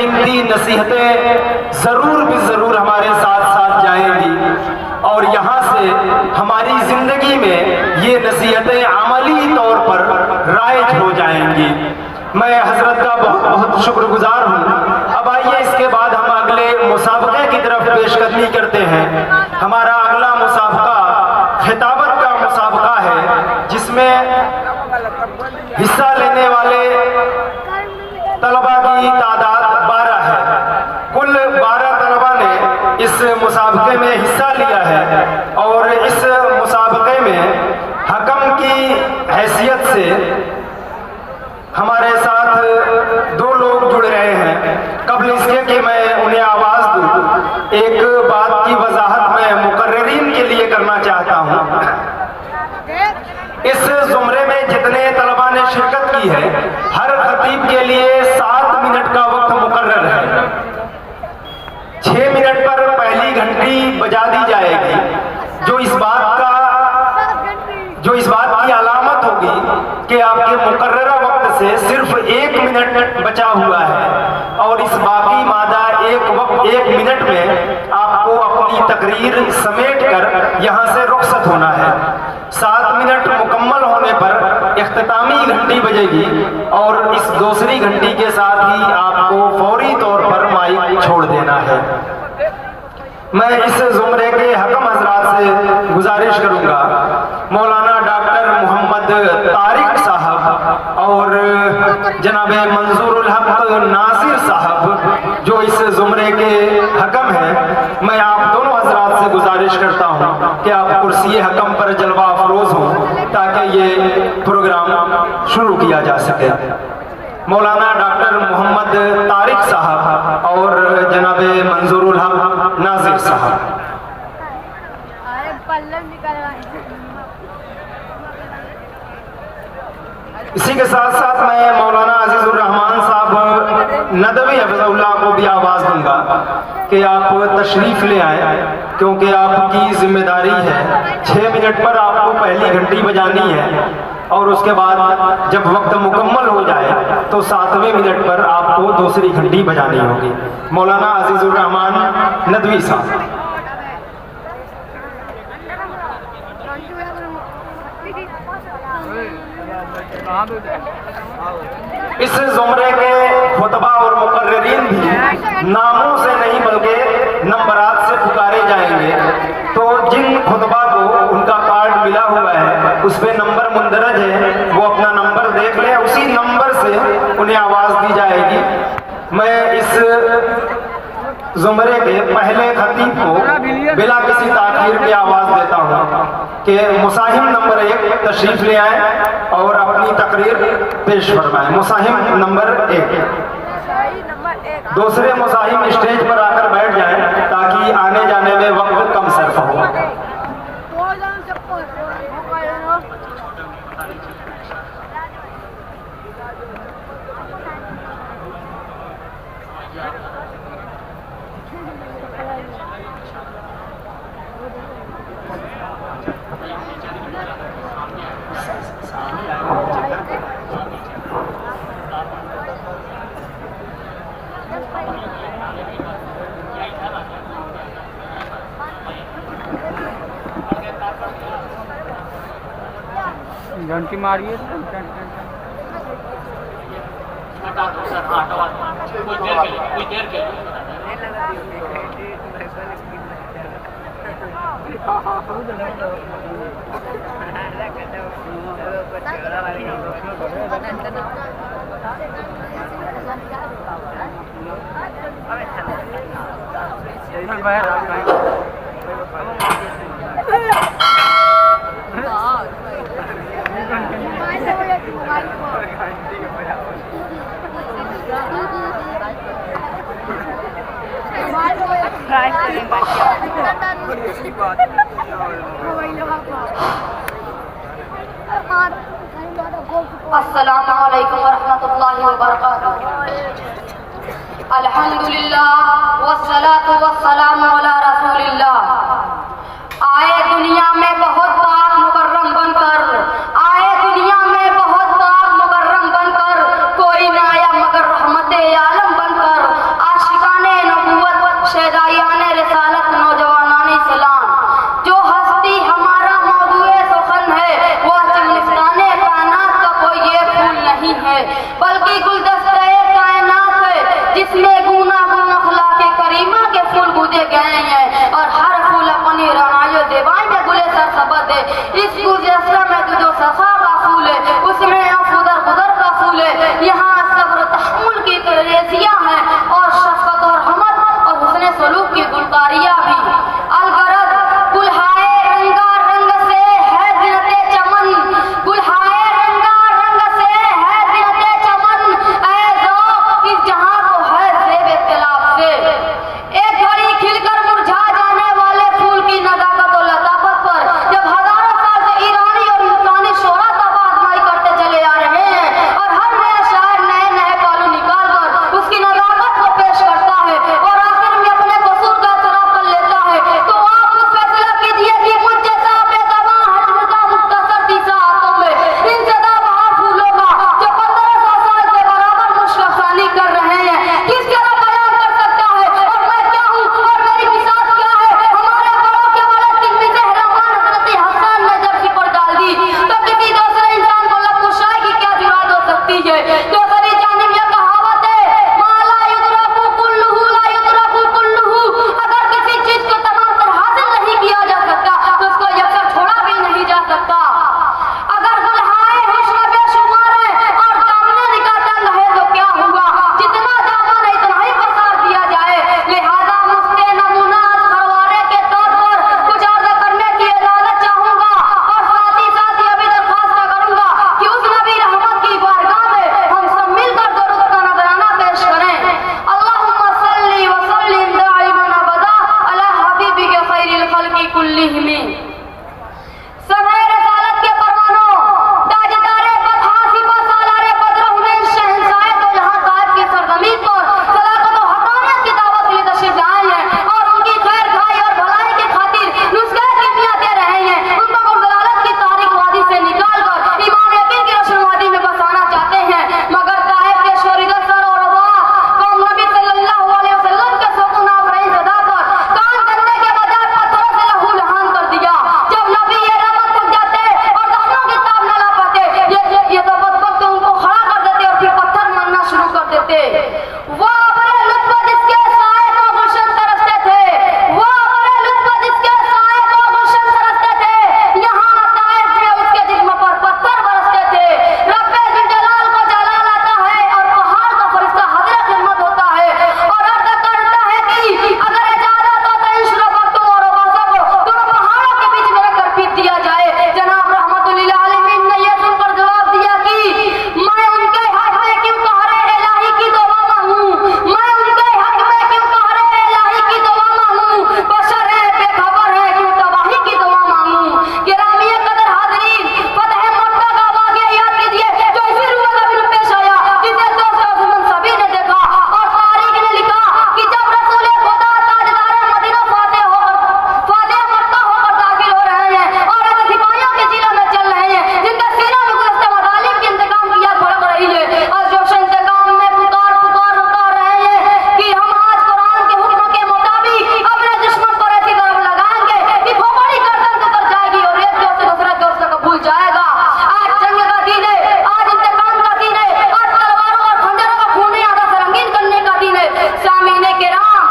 कीमती नसीहतें ज़रूर भी ज़रूर हमारे साथ साथ जाएंगी और यहाँ से हमारी ज़िंदगी में ये नसीहतें अमली तौर पर राइज हो जाएंगी। मैं हज़रत का बहुत बहुत शुक्रगुजार हूँ। अब आइए इसके बाद हम अगले मुसाबके की तरफ पेशकदमी करते हैं। हमारा अगला मुसाबका खिताबत का मुसाबका है, जिसमें हिस्सा लेने वाले तलबा की तादाद 12 है। कुल 12 तलबा ने इस मुसाबके में हिस्सा लिया है और इस मुसाबके में हकम की हैसियत से हमारे साथ 2 लोग जुड़ रहे हैं। कबल इसके कि मैं उन्हें आवाज़ दूँ, एक बात की वजाहत मैं मुकर्रिरीन के लिए करना चाहता हूँ। इस ज़ुमरे में जितने तलबा ने शिरकत की है, हर खतीब के लिए 7 मिनट का वक्त मुकर्रर है। 6 मिनट पर पहली घंटी बजा दी जाएगी, जो इस बात की अलामत होगी कि आपके मुकर्ररा वक्त से सिर्फ 1 मिनट बचा हुआ है और इस बाकी मादा 1 मिनट में आपको अपनी तकरीर समेट कर यहाँ से रुखसत होना है। 7 मिनट मुकम्मल होने पर इख्तितामी घंटी बजेगी और इस दूसरी घंटी के साथ ही आपको फौरी तौर पर माइक छोड़ देना है। मैं इस ज़ुमरे के हकम हजरात से गुजारिश करूँगा, मौलाना डॉक्टर मोहम्मद तारिक साहब और जनाब मंजूरुल हक नासिर साहब जो इस ज़ुमरे के हकम हैं, मैं आप दोनों हजरात से गुजारिश करता हूँ कि आप कुर्सी हकम पर जलवा अफरोज हों ताकि ये प्रोग्राम शुरू किया जा सके। मौलाना डॉक्टर मोहम्मद तारिक साहब और जनाब मंजूरुल हक नासिर साहब। इसी के साथ साथ मैं मौलाना अजीजुर रहमान साहब नदवी हफ़िज़हुल्लाह को भी आवाज़ दूंगा कि आप तशरीफ़ ले आए, क्योंकि आपकी जिम्मेदारी है। 6 मिनट पर आपको पहली घंटी बजानी है और उसके बाद जब वक्त मुकम्मल हो जाए तो 7वें मिनट पर आपको दूसरी घंटी बजानी होगी। मौलाना अजीजुर रहमान नदवी साहब। इस ज़ुमरे के खुतबा और मुकर्रिरीन भी नामों से नहीं बल्कि नंबरात से पुकारे जाएंगे। तो जिन खुतबा को उनका कार्ड मिला हुआ है उस पे नंबर मुंदरज है, वो अपना नंबर देख लें, उसी नंबर से उन्हें आवाज़ दी जाएगी। मैं इस ज़ुमरे के पहले खतीब को बिला किसी ताख़ीर की आवाज़ देता हूँ कि मुसाहिम नंबर 1 तशरीफ़ ले आए और अपनी तकरीर पेश फरमाएं। मुसाहिम नंबर 1। दूसरे मुसाहिम स्टेज पर आकर बैठ जाएं ताकि आने जाने में वक्त कम सर्फ हो। घंटी मारिए कुछ देर के अस्सलामु अलैकुम वरहमतुल्लाहि वबरकातुहू। अल्हम्दुलिल्लाह वस्सलातु वस्सलामु अला रसूलिल्लाह। आए दुनिया में बहुत पाक मुकर्रम बनकर, आए दुनिया में बहुत पाक मुकर्रम बनकर, कोई ना आया मगर रहमते आलम बनकर। थे। इस गुलदस्ता में जो सफा का फूल है उसमें अफुदर बुदर का फूल है। यहाँ सब्र तहम्मुल की रेजियाँ हैं और शफकत और रहमत और हुस्न सलूक की गुलकारियाँ भी। अलगरज गुलहाए रंगा रंग से है ज़ीनते चमन, गुलहाए रंगा रंग से है ज़ीनते चमन, ऐ ज़ौक़ इस जहां को है ज़ेब इख्तिलाफ से। एक घड़ी खिलकर मुरझा जाने वाले फूल की नज़ाकत और लताफत पर जब हजारों साल से ईरानी और हिंदुस्तानी शोरा तब आजमाई करते चले आ रहे हैं और हर नया शायर नए नए पहलू निकाल कर उसकी नज़ाकत को पेश करता है और आखिर में अपने कसूर का एतराफ़ कर लेता है, तो आप कुछ फैसला कीजिए कि मुझ जैसा बेगवा हज्म का मुख्तसर तीसा हाथों में इन सदाबहार फूलों का जो 1500 साल से बराबर मुश्किल कर रहे हैं किस तरह बयान कर सकता है। और मैं क्या हूँ और मेरी मिसाल क्या है। हमारे बड़ों के बड़े तिलमिज़ रहमान हज़रत हसन ने जब सिपर डाल दी तो किसी दूसरे इंसान को लब कुशाई की क्या जुरात हो सकती है। दूसरी जानिब यह कहावत है मा ला युद्रकु कुल्लुहु ला युद्रकु कुल्लुहु, अगर किसी चीज को तमाम तरह हासिल नहीं किया जा सकता तो उसको यकसर छोड़ा भी नहीं जा सकता। अगर गुलहाए हुस्न बेशुमार है और दामने निका तंग है तो क्या हुआ, जितना दामन है इतना ही पसार दिया जाए। लिहाजा मुफ्ते नमूना फरवारे के तौर पर कुछ अर्ज करने की इजाजत चाहूंगा और साथ ही यह भी दरख्वास्त करूंगा कि उस नबी रहमत की बारगाह में हम सब मिलकर दरूद का नजराना पेश करें। अल्लाहुम्मा सल्ली व सल्लिम दाइमन अबदा अला हबीबिक खैरिल खल्क़ि कुल्लिहिम। सफ़ेद रसालत के परवानों, ताजदारे बदहा सिपा सालारे बद्र हुनैन शहंशाह तो यहाँ ताइफ की सरजमीन पर सदाकत और हक़ानियत की दावत के लिए तशरीफ लाए हैं और उनकी खैर खाई और भलाई की खातिर नुस्खे कीमिया दे रहे हैं। उनको गुरदलालत की तारीक वादी से निकाल कर ईमान यकीन की रोशन वादी में बसाना चाहते हैं, मगर ताइफ के शोरीदा सर और आवाज़ कौम नबी सल्लल्लाहु अलैहि वसल्लम के सुकून आफरीन सदा पर कान करने के बजाय पत्थरों से लहू लहान कर दिया। जब नबी ये रहमत थक जाते और दामनों की ताब न ला पाते ये तो बदबख्त उनको खड़ा कर देते और फिर पत्थर मारना शुरू कर देते। वो अपने लुत्फ जिसके साए को गुलशन तरसते थे, वो अपने लुत्फ जिसके साए को गुलशन तरसते थे, यहाँ ताइफ में उसके जिस्म पर पत्थर बरसते थे। रब्बे ज़ुल जलाल को जलाल आता है और पहाड़ का फरिश्ता हाज़िर खिदमत होता है और अर्ज़ करता है कि अगर इजाज़त हो तो इन शुरफातों और अबासों को दोनों पहाड़ों के बीच में रखकर पीट दिया जाए। जनाब रहमतुल लिल आलमीन ने यह सुनकर जवाब दिया कि मैं उनके हक में क्यों कहरे इलाही की दुआ मांगूं, मैं उनके हक में क्यों कहरे इलाही की दुआ मांगूं, बशर है बेखबर है क्यों तबाही की दुआ मांगूं। गिरामी कदर हाज़रीन, फतह मक्का का वाक़या याद कीजिए जो इसी रूह में पेश आया जिसे दोस्तों दुश्मन सभी ने देखा और तारीख ने लिखा कि जब रसूल खुदा ताजदार मदीना फातेह मक्का होकर दाखिल हो रहे हैं और ऐसे सिपाहियों के जिला में चल रहे हैं जिनके सीना में गुज़श्ता मज़ालिम के इंतकाम की याद भड़क रही है और जोश इंतकाम में पुकार रहे हैं कि हम आज कुरान के हुक्म के मुताबिक अपने दुश्मन पर ऐसी तरफ लगाएंगे कि खोपड़ी गर्दन से उतर जाएगी और एक दोस्त से दूसरे दोस्त को भूल जाएगा। आज जंग का दिन है, आज इंतकाम का दिन है, आज तलवारों और खंजरों का खून आधा से रंगीन करने का दिन है। सामीने किराम,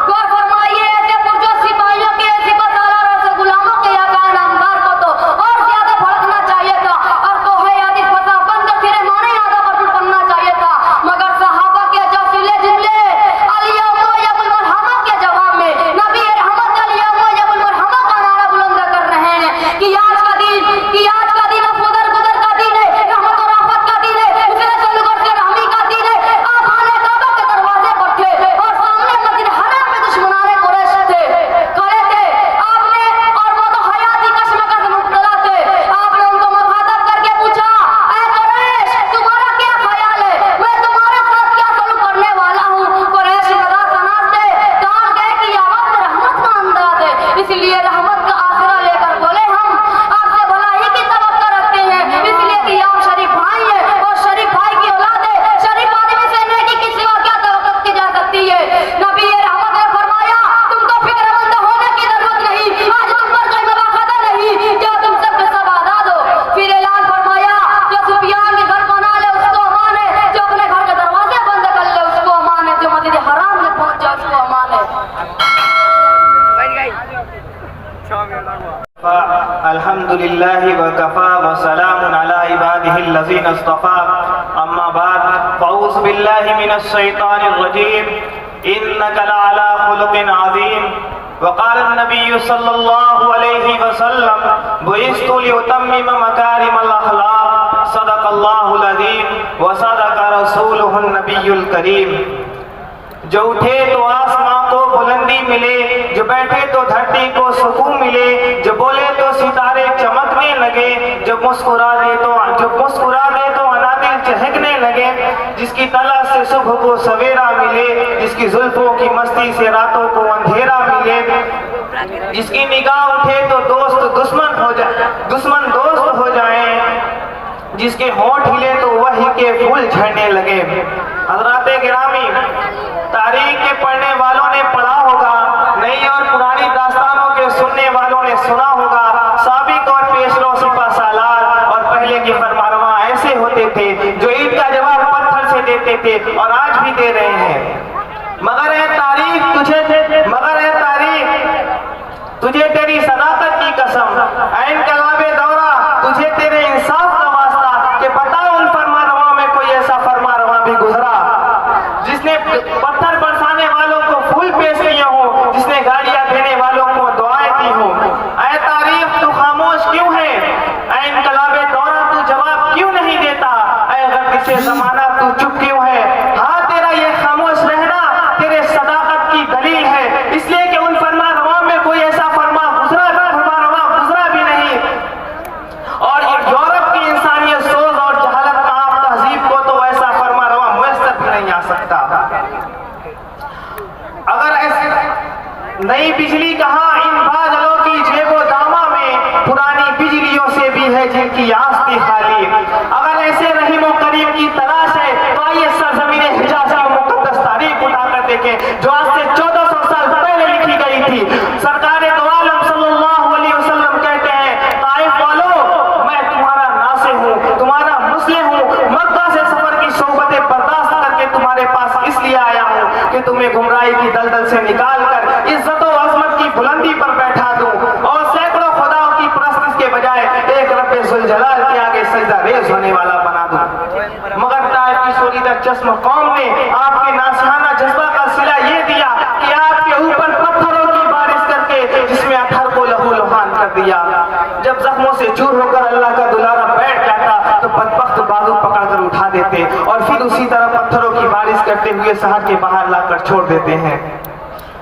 गौर फरमाइए ऐसे पुरजोश सिपाहियों के सिपह सालारों से गुलामों के याकान अंदार को तो और ज्यादा भड़कना चाहिए था और कोहे यादी फसा बनकर फिर माने यादा पर पड़ना चाहिए था, मगर सहाबा के जो सिले जुमले अल-यौम यौमुल मरहमा के जवाब में नबी रहमत अल-यौम यौमुल मरहमा का नारा बुलंद कर रहे हैं कि आज का दिन अफुदर गुदर का दिन है, रहमत और राहत का दिन है, उसने सल्लल्लाहु अलैहि रहमी का दिन है। आप खाने काबा के दरवाजे पर थे और सामने मस्जिद हराम में दुश्मनाने कुरैश थे खड़े थे आपने और वो तो हयाती कश्मकश में मुब्तला थे। आपने उनको मुखातब करके पूछा, ऐ कुरैश तुम्हारा क्या ख्याल है, मैं तुम्हारे साथ क्या सलूक करने वाला हूँ। कुरैश बड़ा तनाज़ थे, जान गए कि यह वक्त रहमत का अंदाज है, इसलिए रहमत का आसरा लेकर बोले हम आपसे भलाई की तवक्को रखते हैं, इसलिए कि आप शरीफ भाई हैं और शरीफ भाई की औलाद है। शरीफ आदमी से नेकी की सिवा क्या तवक्को की जा सकती है। नबी रहमत ने फरमाया तुमको फिक्रमंद होने की जरूरत नहीं, आज तुम पर कोई मवाक़ा नहीं, जो तुम सब के सब आज़ाद हो। फिर ऐलान फरमाया जो सुफियान के घर बना ले उसको अमान है, जो अपने घर के दरवाजे बंद कर ले उसको अमान है, जो मस्जिद हराम में पहुंच जाए उसको अमान है। अल्हम्दुलिल्लाह व कफ़ा व सलामुन अला इबादिहिल्लज़ीना इस्तफ़ा अम्मा बाद फ़अऊज़ु बिल्लाहि मिनश शैतानिर रजीम इन्नका लअला खुलुक़िन अज़ीम व क़ाला नबिय्यु सल्लल्लाहु अलैहि वसल्लम बुइस्तु लिउतम्मिम मकारिमल अख़लाक़ सदक़ल्लाहुल अज़ीम व सदक़ रसूलुहुन नबियुल करीम। जो उठे तो आसमां को बुलंदी मिले, जो बैठे तो धरती को सुकून मिले, जो बोले तो सितारे चमकने लगे, जो मुस्कुरा दे तो अनादिल चहकने लगे, जिसकी तलाश से सुबह को सवेरा मिले, जिसकी जुल्फों की मस्ती से रातों को अंधेरा मिले, जिसकी निगाह उठे तो दुश्मन दोस्त हो जाए, जिसके होंठ हिले तो वही के फूल झड़ने लगे। हज़रात गिरामी, तारीख के पढ़ने वालों ने पढ़ा होगा, नई और पुरानी दास्तानों के सुनने वालों ने सुना होगा। साबिक और पेशरो सिपा सालार और पहले के फरमानवा ऐसे होते थे जो ईद का जवाब पत्थर से देते थे और आज भी दे रहे हैं। मगर है तारीख तुझे तेरी सदाकत की कसम, ऐन कलाबे दौरा तुझे तेरे इंसाफ का वास्ता, कि बताओ उन फरमानवा में कोई ऐसा फरमानवा भी गुजरा जिसने पत्थर बरसाने वालों को फूल पेश किए हो, जिसने गाड़ियां देने वालों को दुआएं दी हो। ऐ तारीफ तू खामोश क्यों है? ऐ इनकलाबे दौरा तू जवाब क्यों नहीं देता? ऐ गर्द से जमाना तू चुप क्यों है? हाँ, तेरा ये खामोश रहना तेरे सदाकत की दलील है, इसलिए कि उन फरमानवा में कोई ऐसा फरमानवा गुजरा भी नहीं। और यूरोप की इंसानियत सोच और जहालत का आप तहजीब को तो ऐसा फरमानवा मुयस्सर भी नहीं आ सकता। अगर ऐसे नई बिजली कहाँ इन बादलों की जेबो दामा में, पुरानी बिजलियों से भी है जिनकी आस्ती खाली। अगर ऐसे रहीमो करीम की तलाश है तो आइए सरजमीन हिजाज की मुकद्दस तारीख उठाकर देखें जो आज से 1400 साल पहले लिखी गई थी। सरकारे दो आलम सल्लल्लाहु अलैहि वसल्लम कहते हैं, ताइफ वालों, मैं तुम्हारा नासिर हूँ, तुम्हारा मुस्लिम हूँ, मक्का से सफर की सोबतें बर्दाश्त करके तुम्हारे पास इसलिए आया हूँ कि तुम्हें गुमराही की दलदल से निकाल कर इज्जत और अजमत की बुलंदी पर बैठा दूं और सैकड़ों खुदाओं की परस्तिश के बजाय एक रब्बे जुल जलाल के आगे सजदा रेज़ होने वाला बना दूं। मगर ताइफ की सोलीदा चश्म कौम ने आपके नासिहाना जज्बा का सिला ये दिया कि आपके ऊपर पत्थरों की बारिश करके जिसमें अथर को लहू लुहान कर दिया। जब जख्मों से चूर होकर अल्लाह का दुलारा बैठ जाता तो बदबख्त बाजू पकड़कर उठा देते और फिर उसी तरह पत्थरों की बारिश करते हुए शहर के बाहर लाकर छोड़ देते हैं।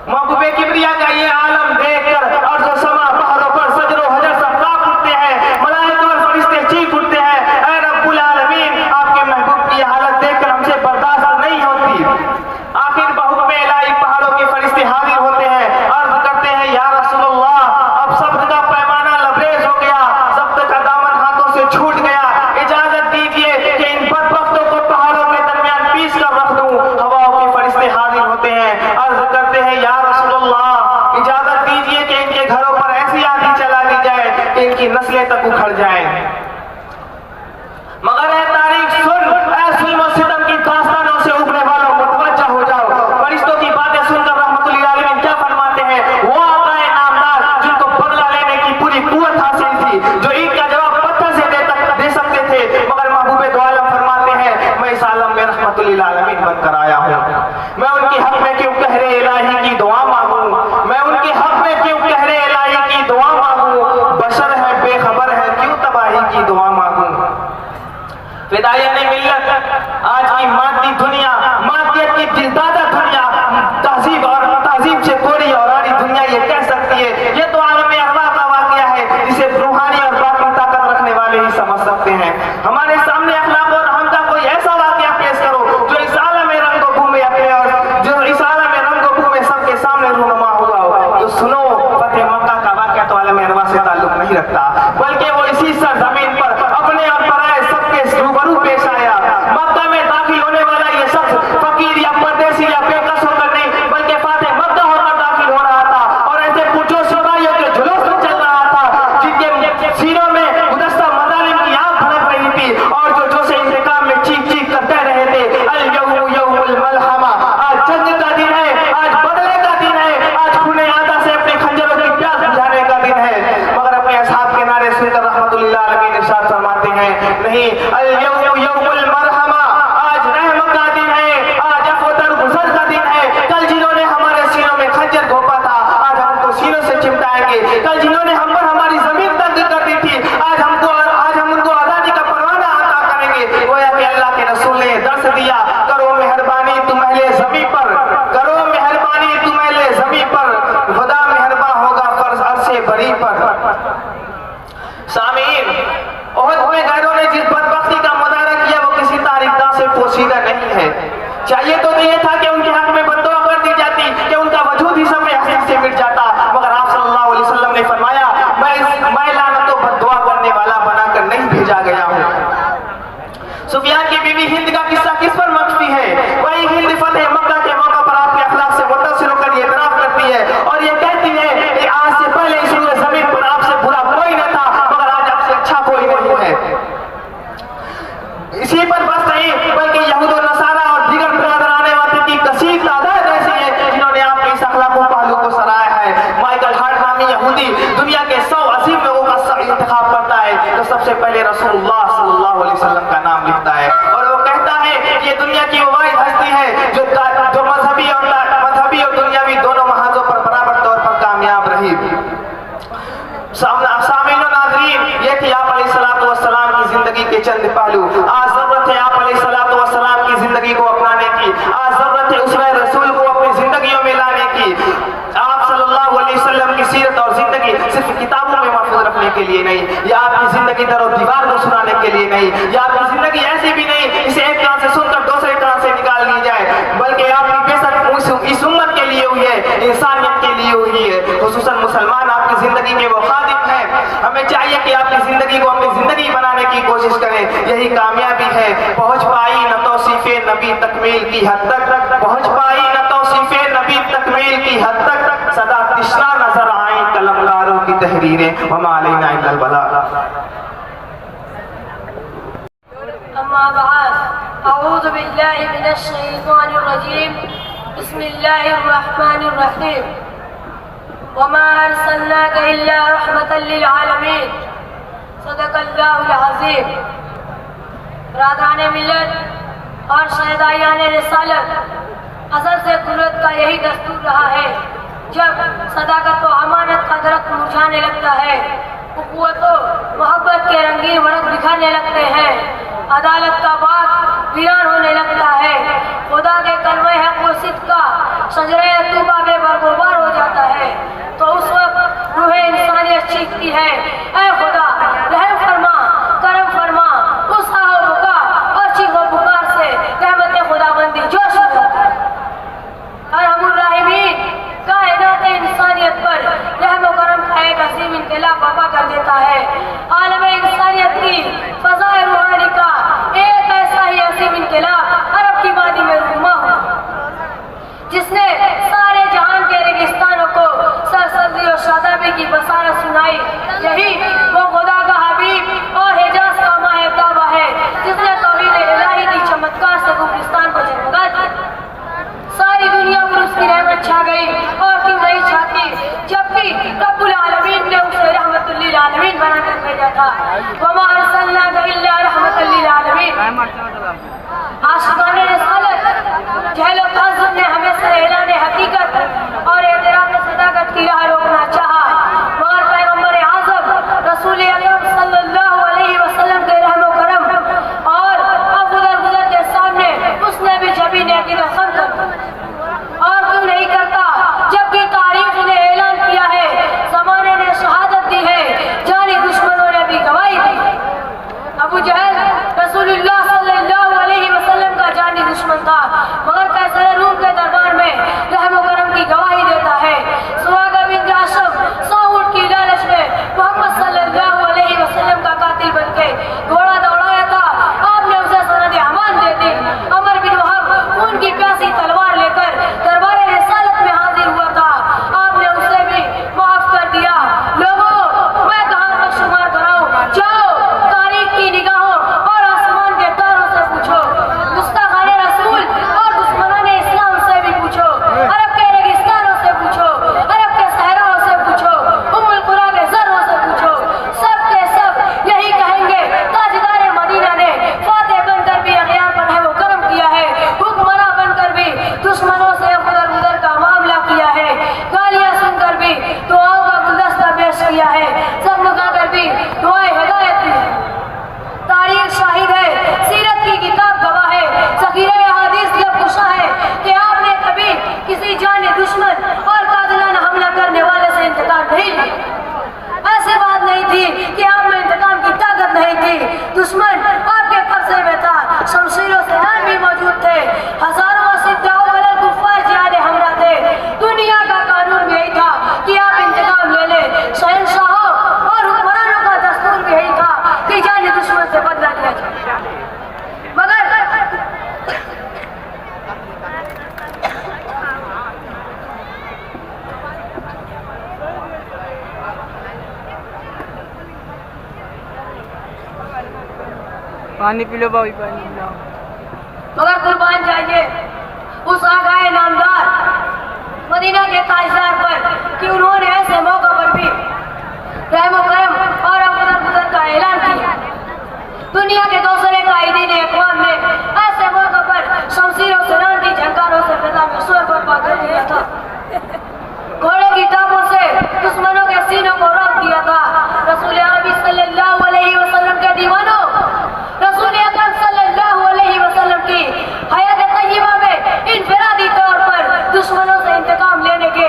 महबूबे किबरिया का ये आलम देखकर और जो समा पहाड़ों पर सजरो हजर सब कांप उठते हैं, मलाइका और फरिश्ते चीख उठते हैं, ऐ रब्बुल आलमीन, आपके महबूब की हालत देखकर हमसे बर्दाश्त नहीं होती। आखिर बहुमे इलाही पहाड़ों के फरिश्ते हाजिर होते हैं, अर्ज करते हैं, या रसूलल्लाह, अब सब्र का पैमाना लबरेज हो गया, ज़ब्त का दामन हाथों से छूट गया, इजाजत दीजिए कि इन बदबख्तों को पहाड़ों के दरमियान पीस कर रख दूं। हवाओं के फरिश्ते हाजिर होते हैं, अर्ज करते हैं, या रसूलल्लाह, इजाजत दीजिए कि इनके घरों पर ऐसी आंधी चला दी जाए कि इनकी नस्लें तक उखड़ जाएं। मगर है तारीख सुन, जुल्म और सितम की दास्तानों से उभरने वालों मुतवज्जा हो जाओ। फरिश्तों की बातें सुनकर रहमतुल्लिल आलमीन क्या फरमाते हैं? वो आकाए नामदार जिनको बदला लेने की पूरी कुव्वत हासिल थी, जो ईद का जवाब पत्थर से दे सकते थे, मगर महबूबे दो आलम फरमाते हैं, मैं इस आलम में रहमतुल्लिल आलमीन बनकर आया हूँ। मैं उनके हक में क्यों कहरे इलाही की दुआ मांगूं? मैं उनके हक में क्यों कहरे इलाही की दुआ मांगूं? बशर है बेखबर है, क्यों तबाही की दुआ मांगूं? फिदायने मिल्लत, आज की मादी दुनिया, मादियत की दिलदादा दुनिया, तहजीब और तहजीब से कोरी और आरी दुनिया ये कह सकती है, ये तो आलम अरवाह का वाकया है जिसे रूहानी और बातिनी ताकत रखने वाले ही समझ सकते हैं। हमारे सामने अखलाक और रहम का कोई ऐसा वाकया पेश करो जो इस आलम रंगो भूमि अपने और जो इस आलम रंगो भूमि सबके सामने रूनुमा हुआ हो, तो सुनो, फतेह मक्का का वाकया तो आलम अरवाह से ताल्लुक नहीं रखता, बल्कि वो इसी सरजमीन पर अपने और पराए सबके रूबरू पेश आया। मक्का में दाखिल होने वाला ये शख्स फकीर या परदेसी या बेकस होकर नहीं, बल्कि फातेह मक्का होकर दाखिल हो रहा था और ऐसे पूछो सिपाहियों के जुलूस में चल रहा था जिनके सीनों में गुज़श्ता मज़ालिम की आग भड़क रही थी और जो से इंतकाम में चीख चीख कर कह रहे थे, अल यौमु यौमुल मलहमा, आज जंग का दिन है, आज बदले का दिन है, आज खूने आदा से अपने खंजरों की प्यास बुझाने का दिन है। मगर अपने हैं। नहीं, अल-यौम यौमुल मरहमा, आज रहमत का दिन है, आज अफ़्व दरगुज़र का दिन है। कल जिन्होंने हमारे सीनों में खंजर घोंपा था, आज हमको सीनों से चिमटाएंगे। कल जिन्होंने हम पर हमारी जमीन तंग कर दी थी, आज हम उनको आजादी का परवाना अता करेंगे। गोया कि अल्लाह के रसूल ने दर्श दिया, करो मेहरबानी तुम अहले ज़मीं पर, करो मेहरबानी तुम अहले ज़मीं पर, खुदा मेहरबान होगा फर्ज अर्शे बरी पर। सामीन, ओहद में गैरों ने जिस बदबख्ती का मुजाहरा किया वो किसी तारीखदां से पोशीदा नहीं है। चाहिए तो ये था कि उनके हक में बद्दुआ कर दी जाती, कि उनका वजूद ही सब हस्ती से मिट जाता, मगर आप सल्लल्लाहु अलैहि वसल्लम ने फरमाया, मैं लानत व बद्दुआ करने वाला बनाकर नहीं भेजा गया हूँ। सुफियान की बीवी हिंद का किस्सा किस पर मख्फी है? वही हिंद फतेह मक्का के मौका पर आपके अखलाक से मुतासिर होकर ये इतराफ करती है और ये कहती है कि आज से पहले इस जमीन पर आपसे बुरा कोई न था, मगर आज आपसे अच्छा कोई नहीं है। इसी पर बस नहीं, बल्कि यहूद और नसारा और दीगर बिरादराने वाले की कसीर तादाद ऐसी है जिन्होंने आपके इस अखलाक पहलू को सराहा है। माइकल हार्ट नामी यहूदी दुनिया के 100 अजीम लोगों का इंतखाब करता है तो सबसे पहले रसूलुल्लाह सल्लल्लाहु अलैहि वसल्लम का नाम लिखता है और वो कहता है कि ये दुनिया की वो वाहिद हस्ती है जो मजहबी और दुनियावी दोनों महाजों पर बराबर तौर पर कामयाब रही। सामीन और नाज़रीन, ये थी आप अलैहिस्सलातु वस्सलाम की जिंदगी के चंद पहलू। आज जरूरत है आप अलैहिस्सलातु वस्सलाम की जिंदगी को अपनाने की, आज जरूरत है उसमें रसूल को अपनी जिंदगियों में लाने की। आप सल्लल्लाहु अलैहि वसल्लम की सीरत और जिंदगी सिर्फ किताबों में महफूज रखने के लिए नहीं, या आपकी जिंदगी दरो दीवार को सुनाने के लिए नहीं, या आपकी जिंदगी ऐसी भी नहीं इसे एक कान से सुनकर दूसरे कान से निकाल ली जाए, बल्कि आपकी बेशक इस उम्मत के लिए हुई है, इंसानियत के लिए हुई है। खुसूसन मुसलमान आपकी जिंदगी में वो खादिम है। हमें चाहिए कि आपकी जिंदगी को अपनी जिंदगी बनाने की कोशिश करें, यही कामयाबी है। पहुंच पाई न तौसीफे नबी तकमील की हद तक, पहुंच पाई न तौसीफे नबी तकमील की हद तक, सदा तिश्ना नजर आई कलमकारों की तहरीरें, वमा अलैना इल्लल बलाग। अम्मा बाद, अऊज़ु बिल्लाहि मिनश शैतानिर रजीम, बिस्मिल्लाहिर रहमानिर रहीम, वमा अर्सलनाका इल्ला रहमतल लिल आलमीन, सदक़ल्लाहुल अज़ीम। रादाने मिल्लत और शहदायाने रिसालत, अज़ल से कुदरत का यही दस्तूर रहा है, जब सदाकत व अमानत का दरख्त मुरझाने लगता है, उख़्वत व मोहब्बत के रंगीन वर्ग बिखरने लगते हैं, अदालत का बाग वीरान होने लगता है, खुदा के कलमे हक़ व सिद्क़ का शजरे तूबा बेबरगुबार हो जाता है, तो उस वक्त रूहे इंसानियत चीखती है, ऐ खुदा रहम फरमा, करम फरमा। उस आहो पुकार और चीखो पुकार से रहमत खुदाबंदी जोश में होता है। अरहमुर राहिमीन कायनात इंसानियत पर रहम व करम का एक असीम इनकलाब बर्पा कर देता है। आलम इंसानियत की फ़ज़ाए रूहानी का एक ऐसा ही असीम इनकलाब अरब की वादी में रुमा हुआ, जिसने सारे जहान के रेगिस्तानों को सरसब्ज़ी और शादाबी की बसारत सुनाई। यही वो खुदा का हबीब और हिजाज का माह-ए-तौबा है, जिसने तौहीद इलाही की चमत्कार से गुलिस्तान को जगमगा दिया। सारी दुनिया पर उसकी रहमत छा गई और क्यों नहीं छाती, जबकि रब्बुल आलमीन ने उसे रहमतुल लिल आलमीन बनाकर भेजा था। वमा अर्सलनाका इल्ला रहमतल लिल आलमीन। आशिकाने रिसालत जहल व तअज़्ज़ुब ने हमेशा ऐलान हकीकत और एतराफ़ सदाकत की राह रोकना चाहा, मगर पैगम्बर आज़म रसूल अकरम सल्लल्लाहु अलैहि वसल्लम के रहम व करम और अफ़ज़ल के सामने उसने भी जबीन अक़ीदत ख़म कर दी। और क्यों नहीं करता, जबकि तारीख ने ऐलान किया है, ज़माने ने शहादत दी है, जानी दुश्मनों ने भी गवाही दी। अबू जहल रसूलुल्लाह सल्लल्लाहु अलैहि वसल्लम का जानी दुश्मन था, मगर कैसर रूम के दरबार में दुश्मन और कातिलाना हमला करने वाले से इंतकाम नहीं लिया। ऐसी बात नहीं थी कि आप में इंतकाम की ताकत नहीं थी। दुश्मन आपके कब्जे में था, शमशीरों से नाम भी मौजूद थे, हजारों कुफ्फार जिहादे हमरा थे। दुनिया का कानून यही था कि आप इंतकाम ले ले। शहंशाहों और हुक्मरानों का दस्तूर भी यही था कि जाने दुश्मन से बदला लिया जाए। मगर पानी पी लो भाई, पानी पी लो। मगर कुर्बान जाइए उस आगाए नामदार मदीना के ताजदार पर कि उन्होंने ऐसे मौका पर भी रहमो करम और अफदल का ऐलान किया। दुनिया के दूसरे कायदीन अक़वाम ने ऐसे मौका पर शमशीरों से नाम की झंकारों से फिजा में शोर बर्पा कर दिया था। घोड़े की टापों से दुश्मनों के सीनों को रोक दिया था। रसूल अरबी सल्लल्लाहु अलैहि वसल्लम के दीवानों, रसूल अकरम सल्लल्लाहु अलैहि वसल्लम की हयात तय्यबा में इनफरादी तौर पर दुश्मनों से इंतकाम लेने के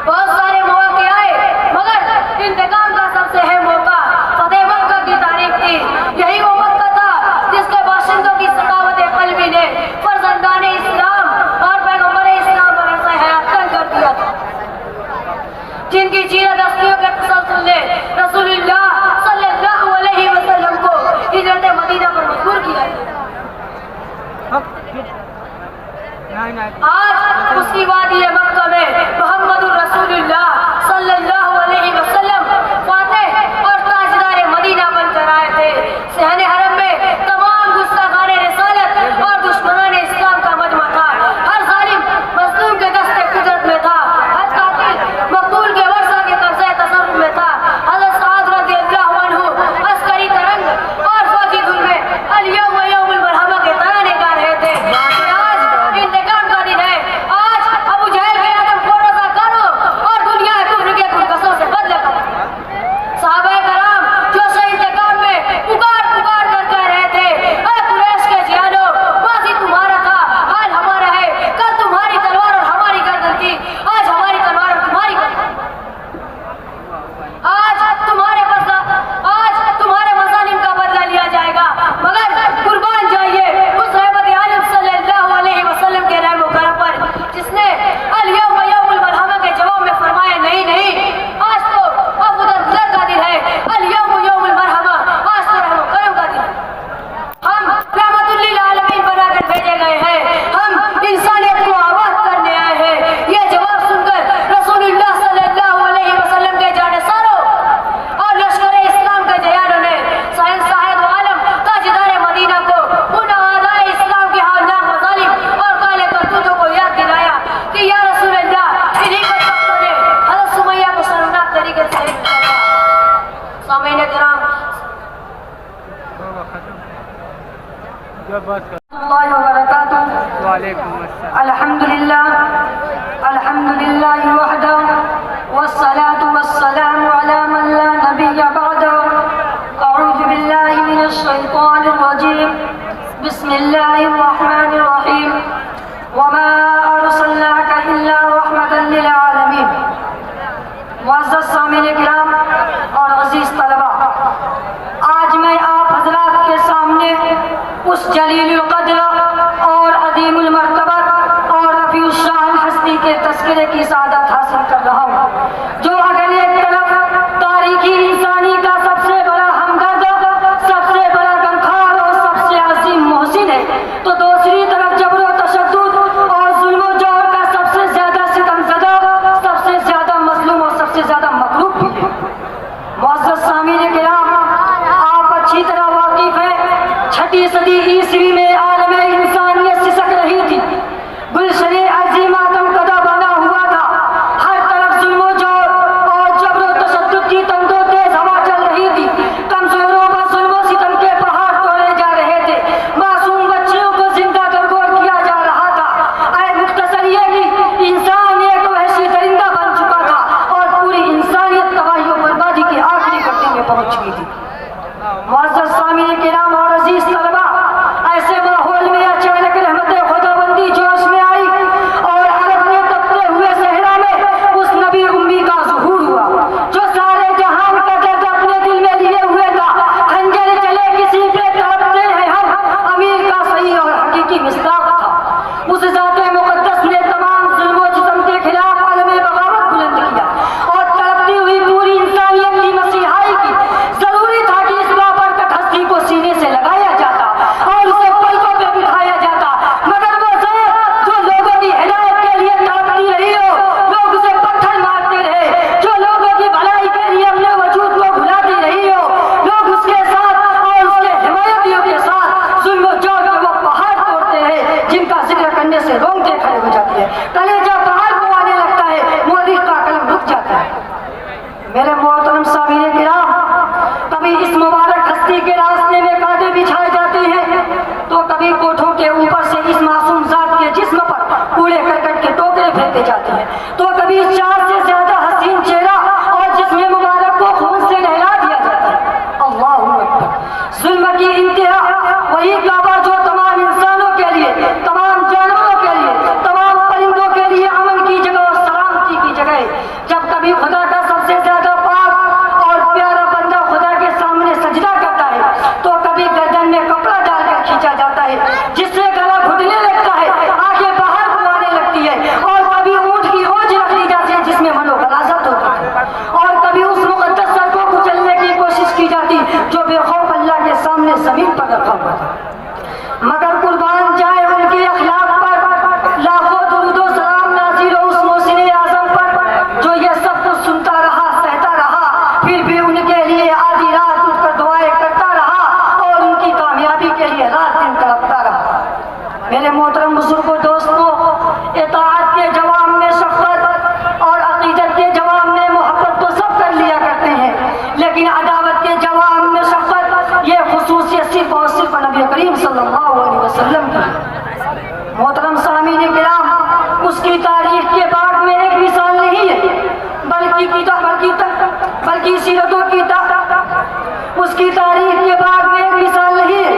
बहुत सारे मौके आए, मगर इंतकाम का सबसे अहम मौका फतेह मक्का की तारीख थी। यही वो मक्का था जिसके बाशिंदों की सखावत क़ल्बी ने फर्जंदाने इस्लाम और पैगंबर इस्लाम पर अरसा हयात तंग कर दिया था, जिनकी चीरत हस्तियों के तसल्सल ने रसूलुल्लाह सल्लल्लाहु अलैहि वसल्लम को हिजरत मदीना पर मजबूर किया। आज उसकी वादी मक्का में मोहम्मदुर रसूलुल्लाह सल्लल्लाहु अलैहि वसल्लम फातिह और ताजदार मदीना बनकर आए थे। सहने हरम में तमाम गुस्ताखाने रिसालत और दुश्मनाने इस्लाम का मजमा था। हर जालिम मजलूम के दस्ते कुदरत में था, हर कातिल मकतूल के वर्षा के कब्जे तसर्रुफ में था। हज़रत साद रज़ियल्लाहु अन्हु अस्करी तरंग और फौजी धुन में अल-यौम यौमुल मरहमा के तराने गा रहे थे। आज इंतकाम का दिन है। आज अबू जहल के आदम को रज़ा करो और दुनिया कुफ्र के कुलकसों से बदला करो। सहाबाए कराम जो से इंतकाम में पुकार पुकार कर कह रहे थे, ऐ कुरैश के जियानो, माज़ी तुम्हारा था, हाल हमारा है। कल तुम्हारी तलवार और हमारी गर्दन थी, आज हमारी तलवार और तुम्हारी गर्दन। आज तुम्हारे मज़ालिम का बदला लिया जाएगा। मगर कुर्बान जाइए उस रहमत आलम सल्लल्लाहु अलैहि वसल्लम के रहमो करम पर, जिसने अल-यौम यौमुल मरहमा के जवाब में फरमाया, नहीं नहीं, आज तो अफदल का दिन है, अल-यौम यौमुल मरहमा, आज तो रहमो करम का दिन है। हम रहमतुल लिल आलमीन बनाकर भेजे गए हैं, हम इंसानियत को आबाद करने आए हैं। ये जवाब सुनकर रसूलुल्लाह सल्लल्लाहु अलैहि वसल्लम के जानिसारों और लश्कर इस्लाम के जयानों ने साहिब आलम ताजदार मदीना को उन आदाए इस्लाम के हौलनाक मज़ालिम और काले करतूतों को याद दिलाया कि या रसूल अल्लाह, इन्हीं बदबख्तों ने हज़रत सुमैया को शर्मनाक तरीके से शहीद किया था। सामीन किराम, अल्हम्दुलिल्लाह अल्हम्दुलिल्लाहि वहदहु वस्सलातु वस्सलामु अला मन ला नबिय्य बअदहु। अऊज़ु बिल्लाहि मिनश शैतानिर रजीम। बिस्मिल्लाहिर रहमानिर रहीम। वमा अरसलनाका इल्ला रहमतन लिल आलमीन। मुअज़्ज़ज़ सामीन किराम और अज़ीज़ तलबा, आज मैं आप हज़रात के सामने उस जलीलुल क़द्र और अज़ीमुल मर्तबत और रफ़ीउश शान हस्ती के तज़किरे की सादत हासिल कर रहा हूँ, जो अगर एक तरफ तारीख़ी इंसानी का सबसे बड़ा हमदर्द, सबसे बड़ा गमखार और सबसे अज़ीम मोहसिन है, तो दूसरी तरफ जबर व तशद्दुद और जुल्म व जौर का सबसे ज़्यादा सितमज़दा, सबसे ज़्यादा मज़लूम और सबसे ज़्यादा मग़लूब भी है। मुअज़्ज़ज़ सामीन किराम, आप अच्छी तरह वाकिफ़ हैं, 6वीं सदी ईस्वी में आलम इंसानियत सिसक रही थी, गुलशने अज़ीम आदम कदा बना हुआ था। हर तरफ जुल्म व जौर और जबर व तशद्दुद की तंदो तेज हवा चल रही थी। कमजोरों पर जुल्म व सितम के पहाड़ तोड़े जा रहे थे, मासूम बच्चियों को जिंदा दरगोर किया जा रहा था। ऐ मुख्तसर ये कि इंसान एक वहशी दरिंदा बन चुका था और पूरी इंसानियत तबाही और बर्बादी के आखिरी गड्ढे में पहुंच चुकी थी। मुअज़्ज़ज़ सामीन किराम और अज़ीज़ तलबा, ऐसे लेके जाती है। तो कभी 4 से ज्यादा हसीन चेहरा और जिस्म मुबारक को खून से नहला दिया जाता है। अल्लाहु अकबर। जुल्म की इंतहा वही काबा जो तमाम इंसानों के लिए, तमाम जानवरों के लिए, तमाम परिंदों के लिए अमन की जगह और सलामती की जगह है। जब कभी खुदा का सबसे ज्यादा पाक और प्यारा बंदा खुदा के सामने सजदा करता है तो कभी गर्दन में कपड़ा डालकर खींचा जाता है जिससे गला घुटने लगता है, आंखें बाहर को आने लगती है, और कभी ऊंट की ओज रख दी जाती है जिसमें मनोगलाजत होती है, और कभी उस मुकद्दस सर को कुचलने की कोशिश की जाती जो बेखौफ अल्लाह के सामने जमीन पर रखा हुआ था। मगर कुर्बान जाए उनके अखलाक पर लाखों दुरूदो सलाम नाज़िल हो उस मोहसिन आज़म पर जो ये सब कुछ सुनता रहा, सहता रहा, फिर भी उनके लिए आधी रात उठकर दुआएं करता रहा और उनकी कामयाबी के लिए रात दिन तड़पता रहा। मेरे मोहतरम बुजुर्गों, दोस्तों, इताअत के जवाब में शफ़क़त और अक़ीदत के जवाब में मोहब्बत तो सब कर लिया करते हैं, लेकिन अदावत के जवाब में शफ़क़त ये खुसूसियत सिर्फ और सिर्फ नबी करीम सल्लल्लाहु अलैहि वसल्लम की। मोहतरम सामीन किराम, उसकी तारीख के बाद में एक मिसाल नहीं है बल्कि सीरतों की उसकी तारीख के बाद में एक मिसाल नहीं है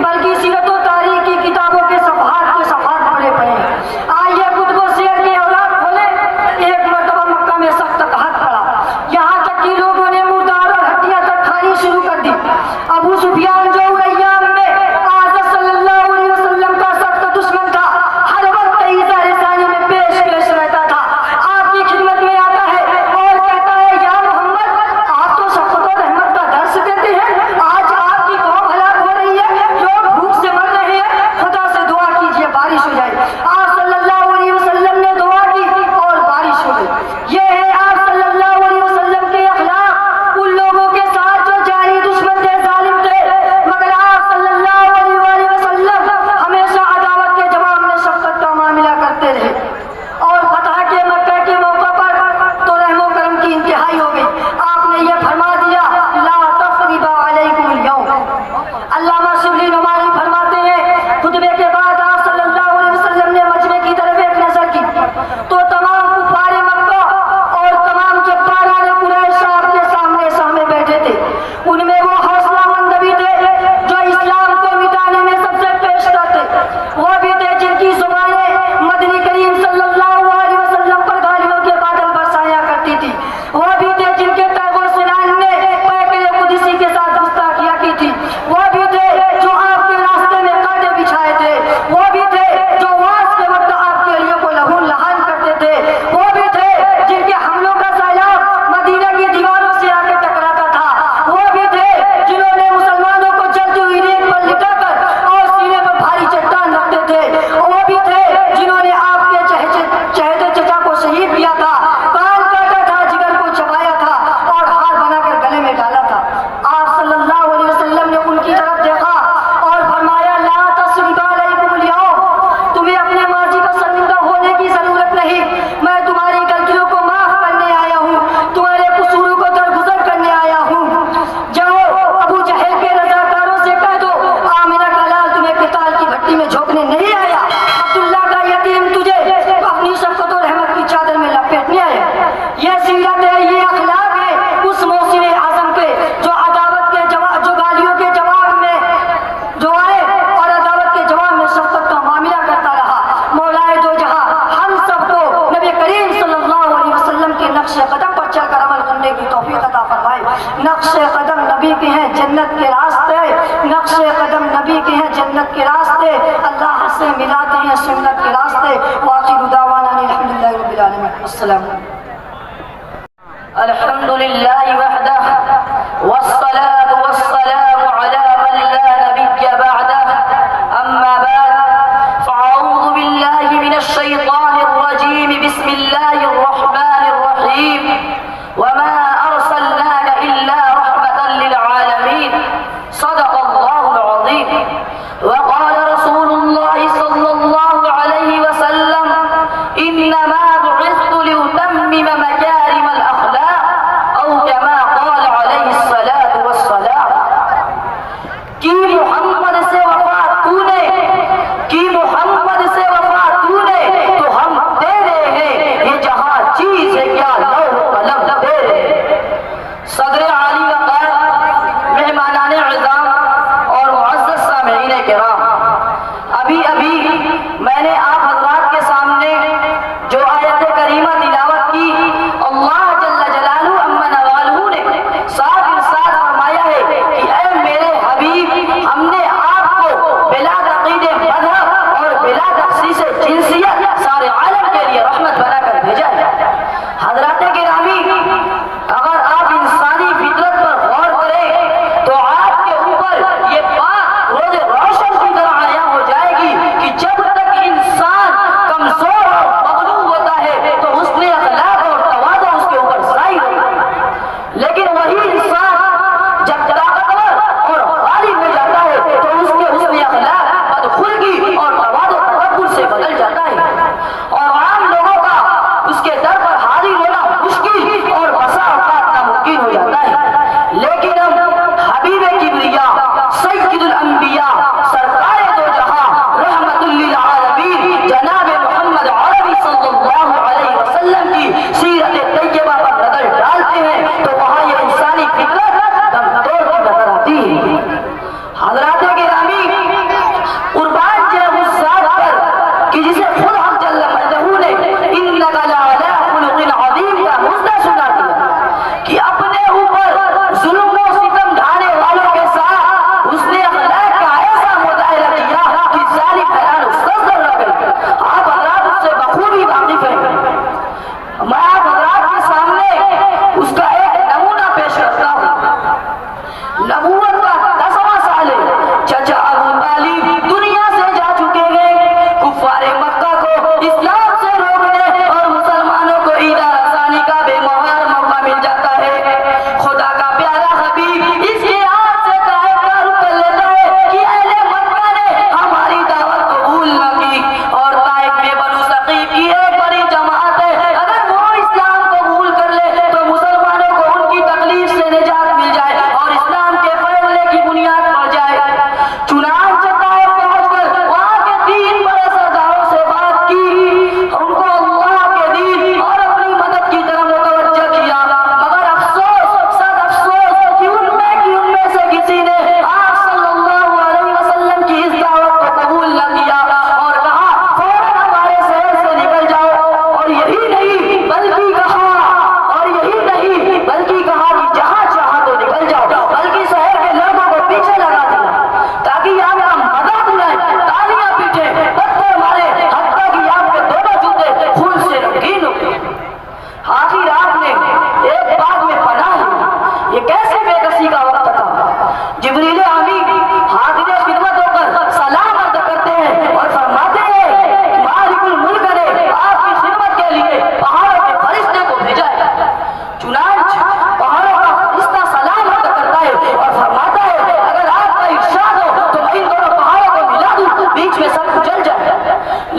बल्कि सीरतों तारीख की किताबों के सफ़हात पढ़े पड़े हैं। आइए कुतुब सीरत के औलाद खोले। एक मरतबा मक्का में सख्त कहत पड़ा, यहाँ तक कि लोगों ने मुर्दार और हड्डियाँ तक खानी शुरू कर दी। अबू सुफियान जो उरैयाम में आज़त सल्लल्लाहु अलैहि वसल्लम का सख्त दुश्मन था, हर वक्त इज़ार सानी में पेश रहता था, आपकी खिदमत में आता है और कहता है, या मोहम्मद, आप तो शफ़क़त और रहमत का दर्स देते हैं, आज आपकी कौम हलाक हो रही है, लोग भूख से मर रहे हैं, खुदा से दुआ कीजिए बारिश हो जाए। आप सल्लल्लाहु अलैहि वसल्लम ने दुआ की और बारिश हो गई। ये है आप सल्लल्लाहु अलैहि वसल्लम के अखलाक उन लोगों के साथ जो जारी दुश्मन थे, जालिम थे, मगर आप सल्लल्लाहु अलैहि वसल्लम हमेशा अदावत के जवाब में शफ़क़त का मामला करते रहे। और फतह के मक्का के मौका पर तो रहमो करम की इंतहाई हो गई। आपने ये फरमा दिया, ला तफ़रीबा अलैकुमुल यौम। अल्लामा शिबली नुमानी फरमाते हैं, खुतबे के बाद आप सल्लल्लाहु अलैहि वसल्लम ने मजमे की तरफ एक नजर की तो तमाम कुफारे मक्का और तमाम जब्बारान कुरैश आपके सामने बैठे थे। उनमें वो हौसलामंद भी थे जो इस्लाम को मिटाने में सबसे पेशतर थे, वो भी थे जिनकी जुबानें मदनी करीम सल्लल्लाहु अलैहि वसल्लम पर गालियों के बादल बरसाया करती थी, वो भी थे जिनके तैगो सिनान ने पैकरे कुदसी के साथ गुस्ताखियां की थी, वो भी थे जो आपके रास्ते में कांटे बिछाए थे, वो भी थे जो वास के वक्त आपके लिए को लहू लहान करते थे, वो भी थे जिनके हमलों का सैलाब मदीना की दीवारों से आके टकराता था, वो भी थे जिन्होंने मुसलमानों को जलती हुई रेत पर लिटाकर और सीने पर भारी चट्टान रखते थे, वो भी थे जिन्होंने आपके चहेते चचा को शहीद किया था, कान काटा था, जिगर को चबाया था और हार बनाकर गले में डाला था। आप सल्लल्लाहु अलैहि वसल्लम ने उनकी तरफ देखा और फरमाया, ला तस्रिबा अलैकुमुल यौम। तुम्हें अपने माजी पर शर्मिंदा होने की जरूरत नहीं, मैं तुम्हारी गलतियों को माफ करने आया हूँ, तुम्हारे कसूरों को दरगुजर करने आया हूँ। जाओ अबू जहल के रज़ाकारों से कह दो, आमिना का लाल तुम्हें किताल की भट्टी में झोंकने नहीं आया, अब्दुल्ला का यतीम तुझे अपनी शफ़क़त और रहमत की चादर में लपेटने आया। यह सीरत है, ये अखलाक है उस मोहसिन आज़म के जो अदावत के जवाब, जो गालियों के जवाब में जो आए और अदावत के जवाब में शफ़क़त का मामला करता रहा। मौलाए दो जहां हम सबको नबी करीम सल्लल्लाहु अलैहि वसल्लम के नक्शे कदम पर चलकर अमल करने की तौफीक अता फरमाए। नक्शे कदम नबी के हैं जन्नत के रास्ते, नक्शे कदम नबी के हैं जन्नत के रास्ते, अल्लाह से मिलाते हैं सुन्नत के रास्ते। वाखिरु दावाना अल्हम्दुलिल्लाहि रब्बिल आलमीन। अस्सलाम अल्हम्दुलिल्लाहि वहदह वस्सलातु वस्सलामु अला मन ला नबिय्य बअदह, अम्मा बाद, फ़अऊज़ु बिल्लाहि मिनश शैतानिर रजीम, बिस्मिल्लाहिर रहमानिर रहीम, वमा अरसलनाका इल्ला रहमतल लिल आलमीन, सदक़ल्लाहुल अज़ीम। वक़ाल रसूलुल्लाहि सल्लल्लाहु अलैहि वसल्लम, इन्नमा बुइस्तु लिउतम्मिम मकारिमल अख़लाक़, औ कमा क़ाल अलैहि सलातु वस्सलाम। कि मोहम्मद से वफा तूने, कि मोहम्मद से वफा तूने तो हम दे रहे हैं कर भेजा है। हजरत गिरामी, अगर आप इंसानी फितरत पर गौर करें तो आपके ऊपर ये बात रोज रोशन की तरह आया हो जाएगी कि जब तक इंसान कमजोर और मगलूब होता है तो उसने अखलाक और तवाज़ु उसके ऊपर जाहिर होता है, लेकिन वही इंसान जब ताकतवर और गालिब हो जाता है तो उसने अखलाक बदखुल्की और तवाज़ु तकब्बुर से बदल जाता है और आम लोगों का उसके दर पर हाजिर होना मुश्किल और बसा औकात नामुमकिन हो जाता है। लेकिन अब हबीब किबरिया सय्यदुल अंबिया सरकारे दो जहां रहमतुल लिल आलमीन जनाब मोहम्मद अरबी सल्लल्लाहु अलैहि वसल्लम की सीरत तैयबा पर नजर डालते हैं तो वहां ये इंसानी फितरत दम तोड़ कर नजर आती है। हजरत गिरामी, कुर्बान जाए उस जात पर कि जिसे खुद हम जल्ल मजदहू ने इन्नका लअला खुलुकिन अज़ीम का मुजदा सुना दिया कि अपने ऊपर जुल्म और सितम ढाने वालों के साथ उसने अखलाक का ऐसा मुजाहिरा किया कि जालिम हैरान मुस्तज़र रह गए। आप हजरात उससे बखूबी वाकिफ हैं। मैं आप हजरात के सामने उसका एक नमूना पेश करता हूँ। नबूवत का 10वां साल है। चाचा अबू तालिब दुनिया से जा चुके हैं। कुफ्फारे मक्का को इस्लाम से रोकने और मुसलमानों को ईदा रसानी का बेमौहार मौका मिल जाता है। खुदा का प्यारा हबीब इसके हाथ से ताइफ का रुख कर लेता है कि अहले मक्का ने हमारी दावत कबूल न की और ताइफ में बनु सकीफ की एक बड़ी जमात है, अगर वो इस्लाम कबूल कर ले तो मुसलमानों को उनकी तकलीफ से निजात मिल जाए और इस्लाम के फैलने की बुनियाद पड़ जाए। चुनांचे ताइफ पहुंचकर वहां के 3 बड़े सरदारों से बात की, उनको अल्लाह के दीन और अपनी मदद की तरफ मुतवज्जह किया, मगर अफसोस सद अफसोस कि उनमें से किसी ने आप सल्लल्लाहु अलैहि वसल्लम की इस दावत को कबूल न किया और कहा फौरन हमारे शहर से निकल जाओ। और यही नहीं बल्कि कहा कि जहां चाहा तो निकल जाओ, बल्कि शहर के लोगों को पीछे लगा दिया ताकि आपका मजाक उड़ाए, तालियां पीटे, पत्थर मारे, हत्ता कि आपके दोनों जूते खून से रंगीन हो गए। आखिर आपने एक बाग में पनाह ली। ये कैसे बेकसी का वक्त था। जिब्रील अमीन हाजिर खिदमत होकर सलाम अर्ज करते हैं और फरमाते हैं कि मालिकुल मुल्क ने आपकी खिदमत के लिए पहाड़ों के फरिश्ते को भेजा है। चुनांच पहाड़ों का फरिश्ता सलाम अर्ज करता है और फरमाता है अगर आपका इरशाद हो तो मैं इन दोनों पहाड़ों को मिला दूं, बीच में सब जल जाए।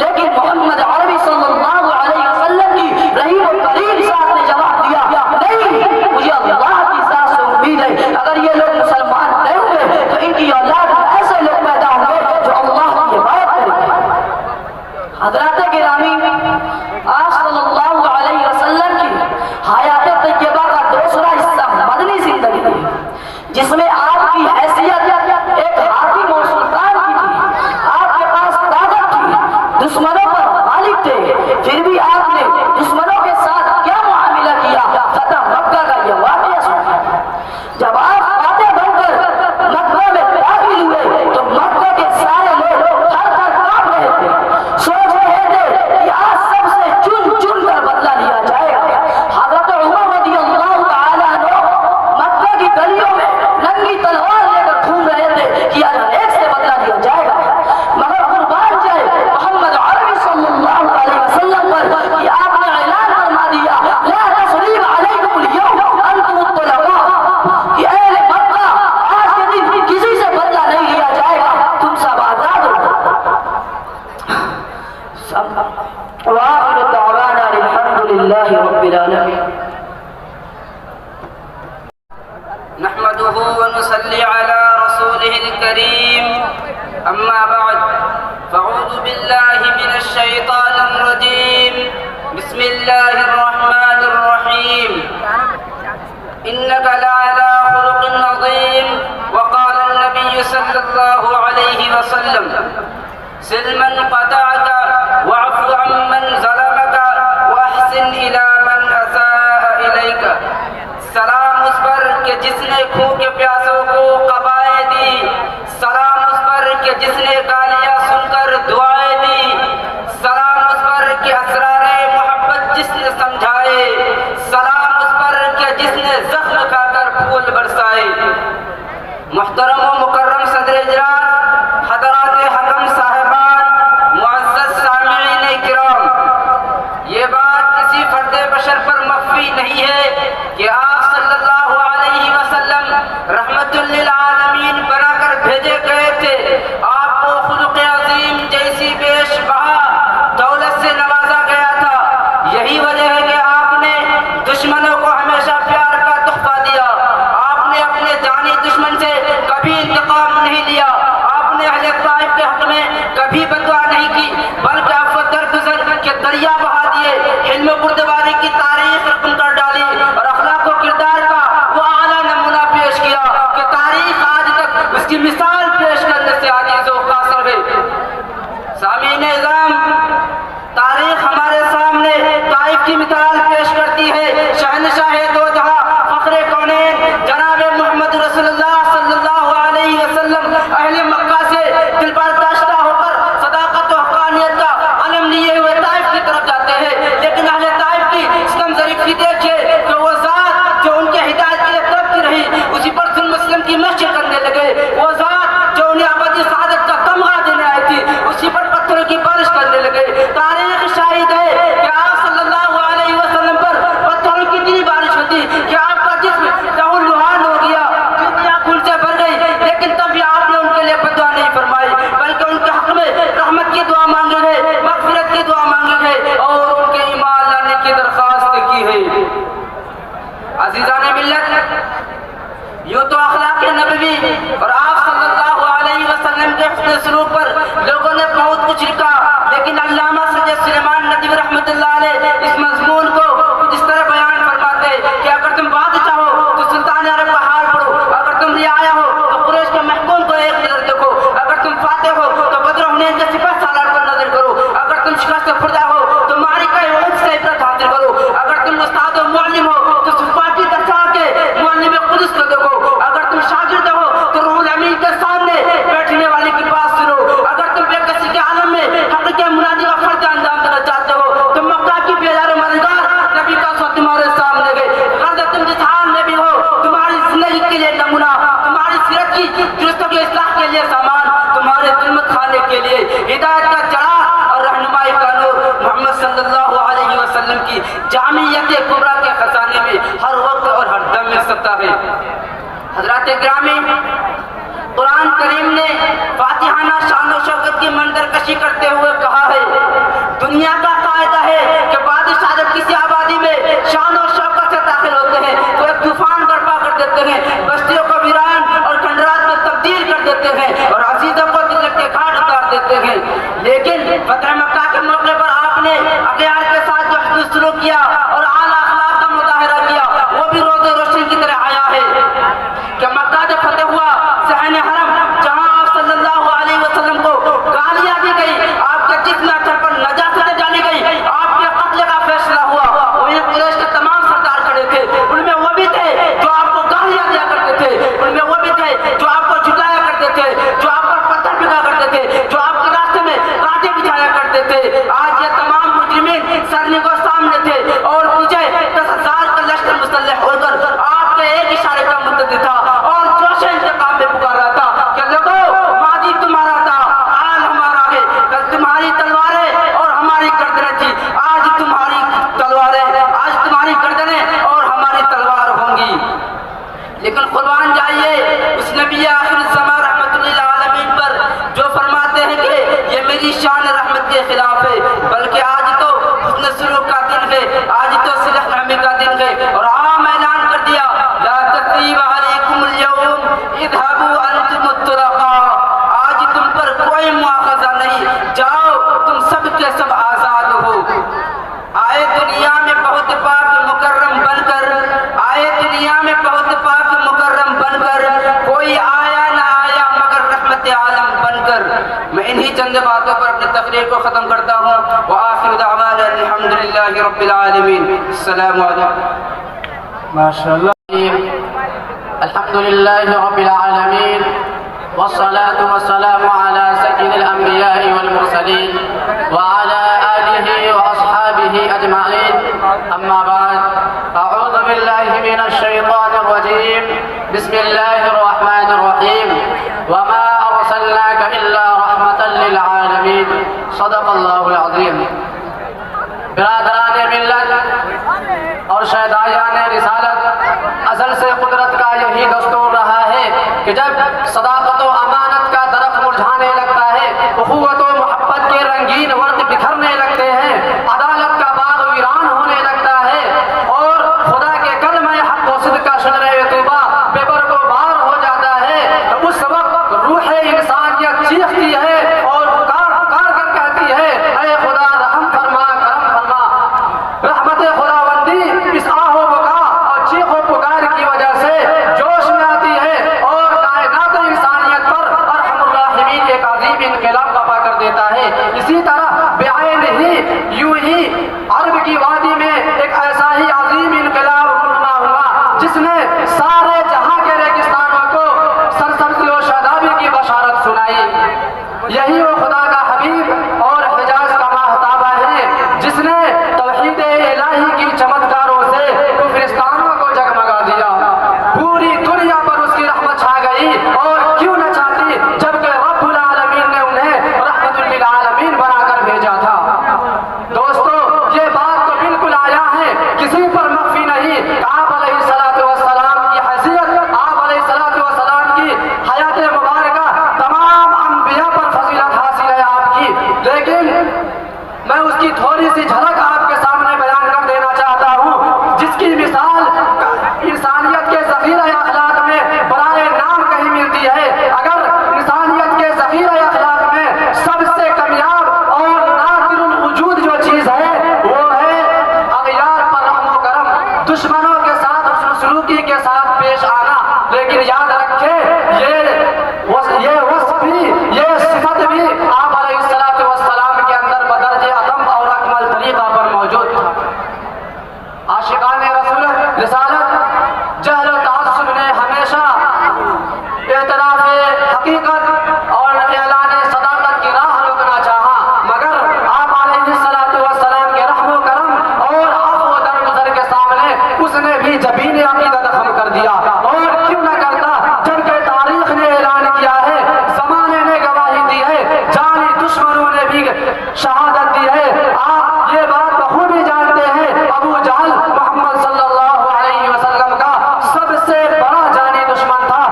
लेकिन मोहम्मद अरबी सल्लल्लाहु अलैहि वसल्लम की रहीम और करीम साहब ने जवाब दिया, नहीं, मुझे अल्लाह की जात से उम्मीद है अगर ये लोग मुसलमान नहीं हुए तो इनकी औलाद में ऐसे लोग पैदा होंगे जो अल्लाह की इबादत करेंगे। हजरत गिरामी, आज सल्लल्लाहु अलैहि वसल्लम की हयात तैयबा का दूसरा हिस्सा मदनी जिंदगी है, जिसमें आपकी हैसियत एक हाकिम और सुल्तान की थी। आपके पास ताकत थी, दुश्मनों पर गालिब थे, फिर भी आपने दुश्मनों के साथ क्या मुआमिला किया। फतह मक्का का यह वाक़या सुनिए। जब आप फातेह बनकर मक्का में दाखिल हुए तो मक्का के सारे लोग थर-थर कांप रहे थे, सोच रहे थे कि आज सबसे चुन-चुन कर बदला लिया जाएगा। हज़रत उमर रज़ियल्लाहु ताला अन्हु मक्का की गलियों में नंगी तलवार लेकर घूम रहे थे कि आज एक से बदला लिया जाएगा। मगर कुर्बान जाए मोहम्मद अरबी सल्लल्लाहु अलैहि वसल्लम पर कि आपने ऐलान फरमा दिया, ला तस्रीब अलैकुमुल यौम अंतुम तुलका, कि अहले मक्का आज के दिन किसी से बदला नहीं लिया जाएगा, तुम सब आजाद हो। वाखिर दावाना अल्हम्दुलिल्लाहि रब्बिल आलमीन। नहमदुहु व नुसल्ली अला रसूलिहिल करीम, अम्मा बाद, फ़अऊज़ु बिल्लाहि मिनश शैतानिर रजीम, बिस्मिल्लाहिर रहमानिर रहीम। इन्नका लअला खुलुक़िन अज़ीम व क़ाला an-नबिय्यु सल्लल्लाहु अलैहि वसल्लम सिलमन क़तअका वअफ़ु अम्मन ज़लमका वअहसिन इला मन असाअ इलैका। सलाम उस पर कि जिसने भूखे प्यासों को कबाएं दी, सलाम उस पर कि जिसने गालियां सुनकर दुआएं दी, सलाम उस पर कि असरारे मोहब्बत इल्म बुर्दबारी की तारीख रकम कर डाली और अखलाक व किरदार का वो आला नमूना पेश किया कि तारीख आज तक उसकी मिसाल पेश करने से आजीज व कासिर है। सामीन इज़ाम, तारीख हमारे सामने ताइफ की मिसाल पेश करती है। शहनशाह दो जहां फख्रे कौनैन जनाब मोहम्मद रसूलुल्लाह सल्लल्लाहु अलैहि वसल्लम अहले मक्का से दिल बर्दाश्ता होकर सदाकत व हक़ानियत का अलम लिए हुए ताइफ की तरफ जाते हैं। लेकिन अहले ताइफ की इस्लाम ज़रीफ़ी देखिए कि वो ज़ात जो उनके हिदायत के लिए तड़पती रही उसी पर सुन मुस्लिम की मस्जिद करने लगे। वो ज़ात जो उन्हें अबदी सआदत का तमगा देने आई थी उसी पर पत्थरों की बारिश करने लगे। तारीख शाहिद है कि आप सल्लल्लाहु अलैहि वसल्लम पर पत्थरों की इतनी बारिश होती कि आपका जिस्म लहूलुहान हो गया, दुनिया खून से भर गई। लेकिन तब भी आपने उनके लिए बदुआ नहीं फरमाई, बल्कि उनके हक में रहमत की दुआ मांगी है, मग़फ़िरत की दुआ मांगी है और उनके ईमान लाने की दरख्वास्त की है। अज़ीज़ान मिल्लत, यूँ तो अखलाक़ नबवी और आप सल्लल्लाहु अलैहि वसल्लम के हुस्न सलूक पर लोगों ने बहुत कुछ लिखा, लेकिन अल्लामा सैयद सुलेमान नदवी रहमतुल्लाह अलैह इस मज़मून को कुछ इस तरह बयान फरमाते हैं कि अगर तुम बादशाह हो तो सुल्तान अरब का हाल पढ़ो, अगर तुम रियाया हो तो कुरैश के महकूम को एक नजर देखो, अगर तुम फातेह हो तो बद्र हुनैन के सिपह सालार पर नजर करो, अगर तुम शिकस्त खुर्दा हो तो मारिका उहद से इबरत हासिल करो, अगर तुम उस्ताद व मुअल्लिम हो तो सुफ़ाती दरसा के मुअल्लिम कुदस को देखो, अगर तुम शागिर्द हो तो रूहुल अमीन के सामने बैठने वाले की बात सुनो, अगर तुम बेकसी के आलम में हक़ के मुनादी का फर्ज अंजाम देना चाहते हो तो मक्का की बेदार मददगार नबी का सौ तुम्हारे सामने गए। अगर तुम जिस हाल में भी हो तुम्हारी जिंदगी के लिए नमूना, तुम्हारी सीरत की दुरुस्तों के इस्लाह के लिए सामान, तुम्हारे जुल्मत खाने के लिए हिदायत का चराग और रहनुमाई का नूर मोहम्मद सल्लल्लाहु अलैहि वसल्लम की जामियत कुबरा के खजाने में हर वक्त और हर दम मिल सकता है। हज़रात गिरामी, कुरान करीम ने फातिहाना शान और शौकत की मंजरकशी करते हुए कहा है, दुनिया का कायदा है कि बादशाह जब किसी आबादी में शान और शौकत से दाखिल होते हैं तो एक तूफान बर्पा कर देते हैं, बस्तियों को वीरान और खंडरात में तब्दील कर देते हैं और अजीजों को दिल्लत के घाट उतार देते हैं। लेकिन फतह मक्का के मौके पर आपने अगयार के साथ जो हुस्न सलूक किया और आला अखलाक का मुजाहिरा किया वो भी रोज़े रोशन की तरह आया है कि मक्का जब फतह हुआ, सहन हरम जहां आप सल्लल्लाहु अलैहि वसल्लम को गालियां दी गई, आपके जिस्म अतर पर नजासत डाली गई, आपके कत्ल का फैसला हुआ, वहीं कुरैश के तमाम सरदार खड़े थे, उनमें वो भी थे जो आपको गालियां दिया करते थे, उनमें वो भी थे जो आपको झुकाया करते थे, जो आप पर पत्थर फेंका करते थे, जो आपके रास्ते में कांटे बिछाया करते थे। आज ये तमाम मुजरिमीन सरनिगो सामने थे और पीछे 10,000 का लश्कर मुसल्लह होकर आपके एक इशारे का मुद्दत था और जोश इंतकाम में पुकार रहा था कि लोगों, मादी तुम्हारा था, हाल हमारा है, कल तुम्हारी तलवारें और हमारी गर्दनें थी, आज तुम्हारी तलवारें, आज तुम्हारी गर्दनें और हमारी तलवार होंगी। लेकिन कुर्बान जाइए उस नबी आखिर ज़मां रहमतुल्लिल आलमीन पर जो फरमाते हैं कि ये मेरी शान रहमत के खिलाफ है, बल्कि आज तो हुस्न सलूक का दिन है, आज तो सिलह रहमी का दिन है और आम ऐलान कर दिया, ला तस्रीबा अलैकुमुल यौम इज़हबू अंतुमुत तुलक़ा, आज तुम पर कोई मुआख़ज़ा नहीं, जाओ तुम सब के सब आज़ाद हो। आए दुनिया में बहुत पाक मुकर्रम बनकर, आए दुनिया में बहुत पाक मुकर्रम बनकर, कोई आया ना आया मगर रहमत आलम बनकर। मैं इन्हीं चंद बातों पर अपनी तकरीर को ख़त्म करता हूँ। व आखिर दअवाना अल्हम्दुलिल्लाहि रब्बिल आलमीन। अस्सलामु अलैकुम। माशाअल्लाह। अल्हम्दुलिल्लाहि रब्बिल आलमीन वस्सलातु वस्सलामु अला सय्यिदिल अंबिया'i वल मुरसलीन व अला आलिहि व अस्हाबिहि अजमाइन। अम्मा बाद, अऊज़ु बिल्लाहि मिनश शैतानिर रजीम। बिस्मिल्लाहिर रहमानिर रहीम। व मा अरसलनाका इल्ला रहमतल लिल आलमीन। सदक़ल्लाहुल अज़ीम। बिरादरान मिल्लत और शहदायान रिसालत, अज़ल से कुदरत का यही दस्तूर रहा है कि जब सदाकत व अमानत का दरख्त मुरझाने लगता है, उख़ुवत व मोहब्बत के रंगीन वर्क बिखरने लगते हैं, अदालत का बाग वीरान होने लगता है और खुदा के कलमे हक़ व सिद्क़ का शजरे तौबा बेबरको बार हो जाता सी झलक आपके सामने बयान कर देना चाहता हूँ, जिसकी मिसाल इंसानियत के ज़ख़ीरा अखलाक में बराए नाम कहीं मिलती है। अगर इंसानियत के ज़ख़ीरा अखलाक में सबसे कामयाब और नादिरुल वजूद जो चीज़ है वो है अग़यार पर रहमो करम, दुश्मनों के साथ हुस्न सलूकी के साथ पेश आना। लेकिन याद रखें ये वस्फ़ भी, ये सिफत भी आप अलैहिस्सलातु वस्सलाम के अंदर बदर्जे अतम और अकमल तरीक़ा पर मौजूद था। आशिक़ाने रसूल रिसालत जहल व तअस्सुब ने हमेशा एतराफ़े हकीकत और ऐलान सदाकत की राह रोकना चाहा, मगर आप अलैहिस्सलातु वस्सलाम के रहमो करम और अफ़्व व दरगुज़र के सामने उसने भी ज़मीन अक़ीदा दख़ल कर दिया। और क्यों न करता, जबकि तारीख़ ने ऐलान किया है, ज़माने ने गवाही दी है, जानी दुश्मनों ने भी शहादत दी है। आप ये बात बखूबी जानते हैं, अबू जहल मोहम्मद सल्लल्लाहु अलैहि वसल्लम का सबसे बड़ा जानी दुश्मन था।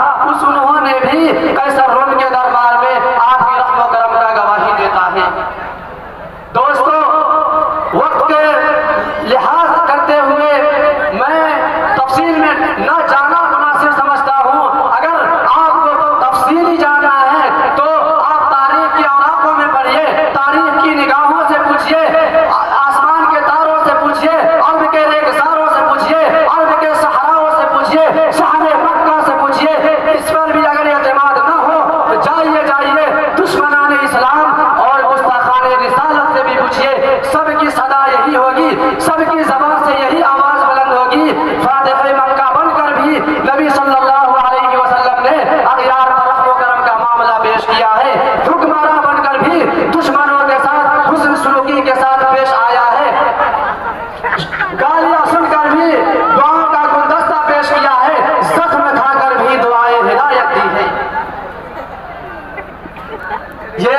उन्होंने भी कैसर रोम के दरबार में आपके रहमो करम का गवाही देता है। दोस्तों, वक्त के लिहाज करते हुए मैं तफसील में न जाना मुनासिब समझता हूँ। अगर आपको तफसीली जानना है तो आप तारीख की औराकों में पढ़िए, तारीख की निगाहों से पूछिए, आसमान के तारों से पूछिए, अर्ब के रेगिस्तानों से पूछिए, अर्ब के सहराओं से पूछिए, शहर मक्का से पूछिए। इस पर भी अगर एतमाद न हो तो जाइए दुश्मनाने इस्लाम और गुस्ताखाने रिसालत से भी पूछिए। सबकी सदा यही होगी, सबकी ज़बान से यही आवाज़ बुलंद होगी। फातिह मक्का बनकर भी नबी सल्लल्लाहु अलैहि वसल्लम ने अग़यार पर रहमो करम का मामला पेश किया है। हुक्मरान बनकर भी दुश्मनों के साथ हुस्न सलूकी के साथ पेश आया है। गालियां सुनकर भी दुआओं का गुलदस्ता पेश किया है। ज़ख्म खाकर भी दुआएं हिदायत दी है। ये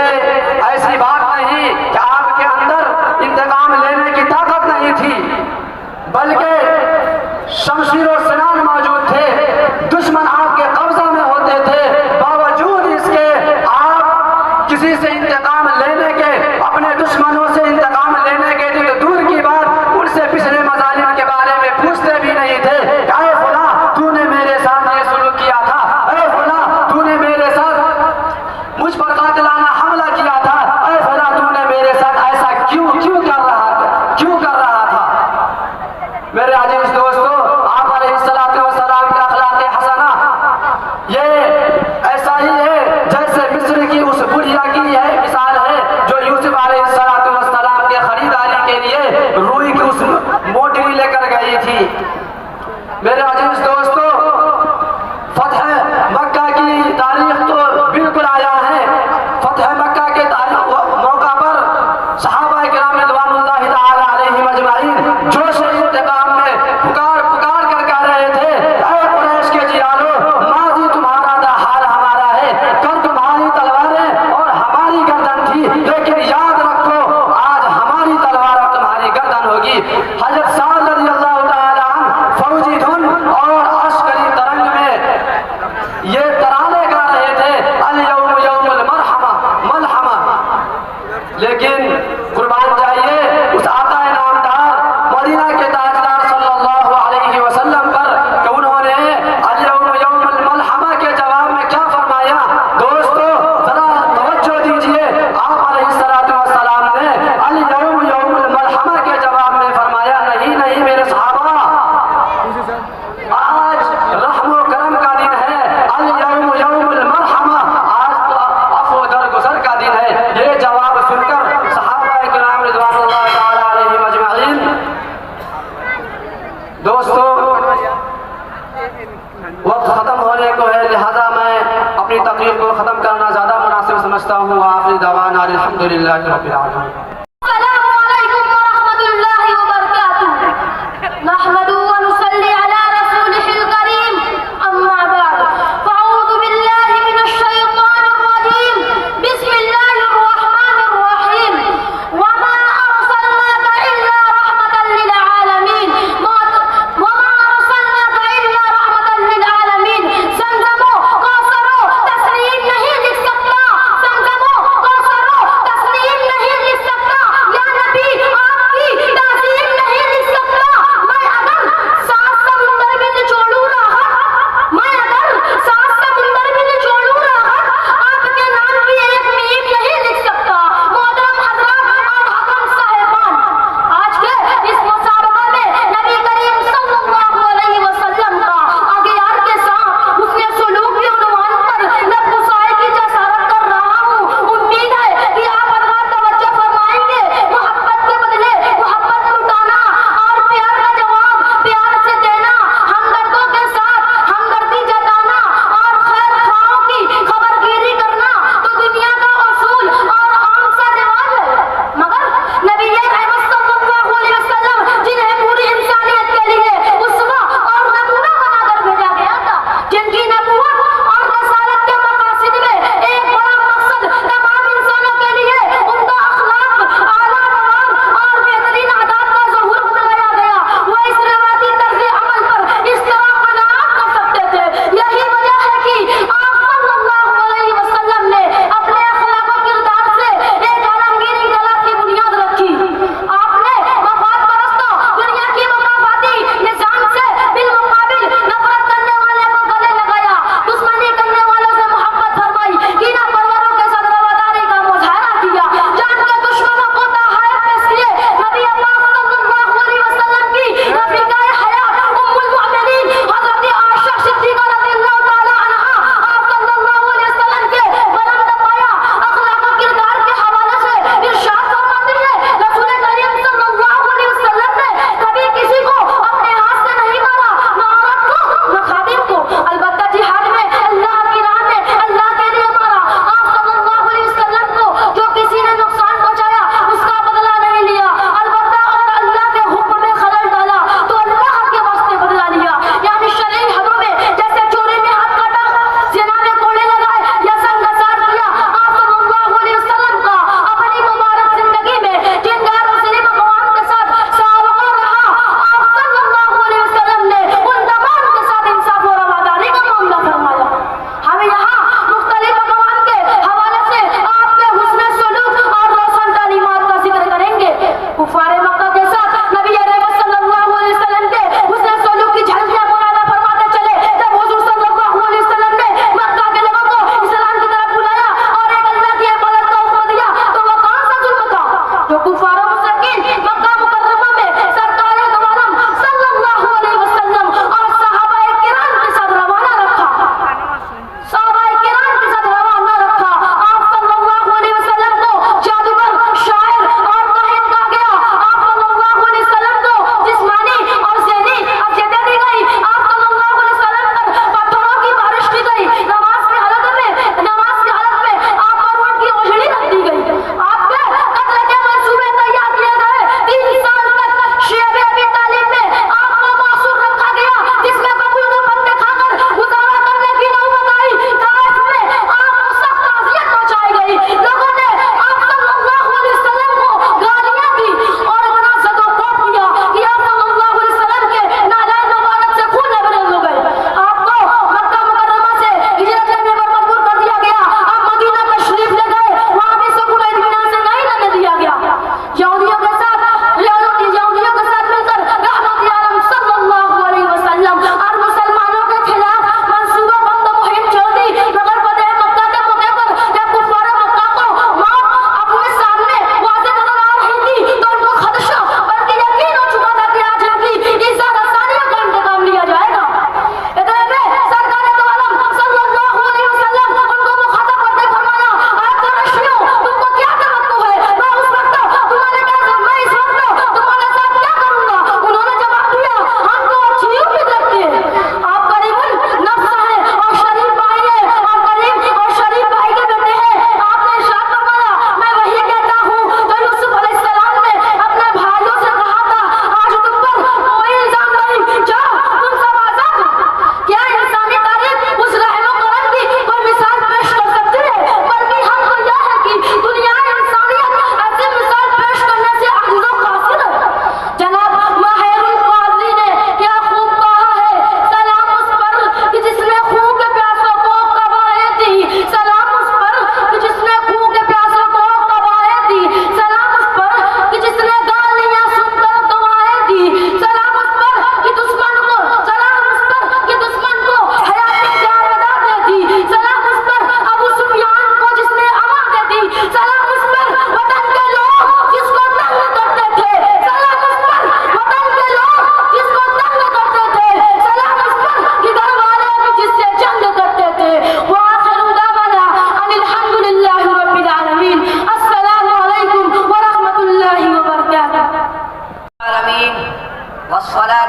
ऐसी बात नहीं कि आपके अंदर इंतकाम लेने की ताकत नहीं थी, बल्कि शमशीर और सिनान मौजूद थे, दुश्मन आपके कब्जा में होते थे। बावजूद इसके आप किसी से इंतकाम लेने के, अपने दुश्मनों से इंतकाम लेने के तो दूर की बात, उनसे पिछले मज़ालिम के बारे में पूछते भी नहीं थे। ऐ खुदा, तूने मेरे साथ ये सुलूक किया था, ऐ खुदा तूने मेरे साथ मुझ पर कातिलाना हमला किया था, ऐ खुदा तूने मेरे साथ ऐसा क्यों कर रहा था। मेरे अजीज दोस्तों, आप अलैहिस्सलातु वस्सलाम का अखलाक़े हसना ये ऐसा ही है जैसे मिस्र की उस बुढ़िया की है मिसाल है जो यूसुफ अलैहिस्सलातु वस्सलाम के खरीदारी के लिए रूई की उस मोटरी लेकर गई थी। मेरे अजीज दोस्तों, फतह मक्का की तारीख तो बिल्कुल आया है। फतह मक्का के मौका पर सहाबा किराम रिज़वानुल्लाहि तआला अलैहिम अजमाइन जोश इंतकाम में पुकार कर कह रहे थे, ऐ कुरैश के जियालो, माज़ी तुम्हारा था, हाल हमारा है। कल तुम्हारी तलवारें और हमारी गर्दन थी, लेकिन याद रखो आज हमारी तलवार और तुम्हारी गर्दन होगी। हज़रत साद रज़ियल्लाहु तआला अन्हु फौजी धुन और अस्करी तरंग में ये तराने गा रहे थे, अल यौम यौमुल मलहमा। लेकिन कुर्बान जाइए उस आका नामदार मदीना के ताजदार सल्लल्लाहु अलैहि वसल्लम पर कि उन्होंने अल यौम यौमुल मलहमा के जवाब में क्या फरमाया। दोस्तों, जरा तवज्जो दीजिए। आप अलैहिस्सलातु वस्सलाम ने अल यौम यौमुल मलहमा के जवाब में फरमाया, नहीं मेरे सहाबा, आज रहमो करम का दिन है, अल यौम यौमुल मरहमा, आज तो अफ़्व दरगुज़र का दिन है। ये जवाब सुनकर सहाबा किराम रिज़वानुल्लाहि तआला अलैहिम अजमाइन, दोस्तों वक्त ख़त्म होने को है, लिहाजा मैं अपनी तकरीर को ख़त्म करना ज़्यादा मुनासिब समझता हूँ। आखिरी दवाना अल्हम्दुलिल्लाहि रब्बिल आलमीन। तस्लीम नहीं लिख सकता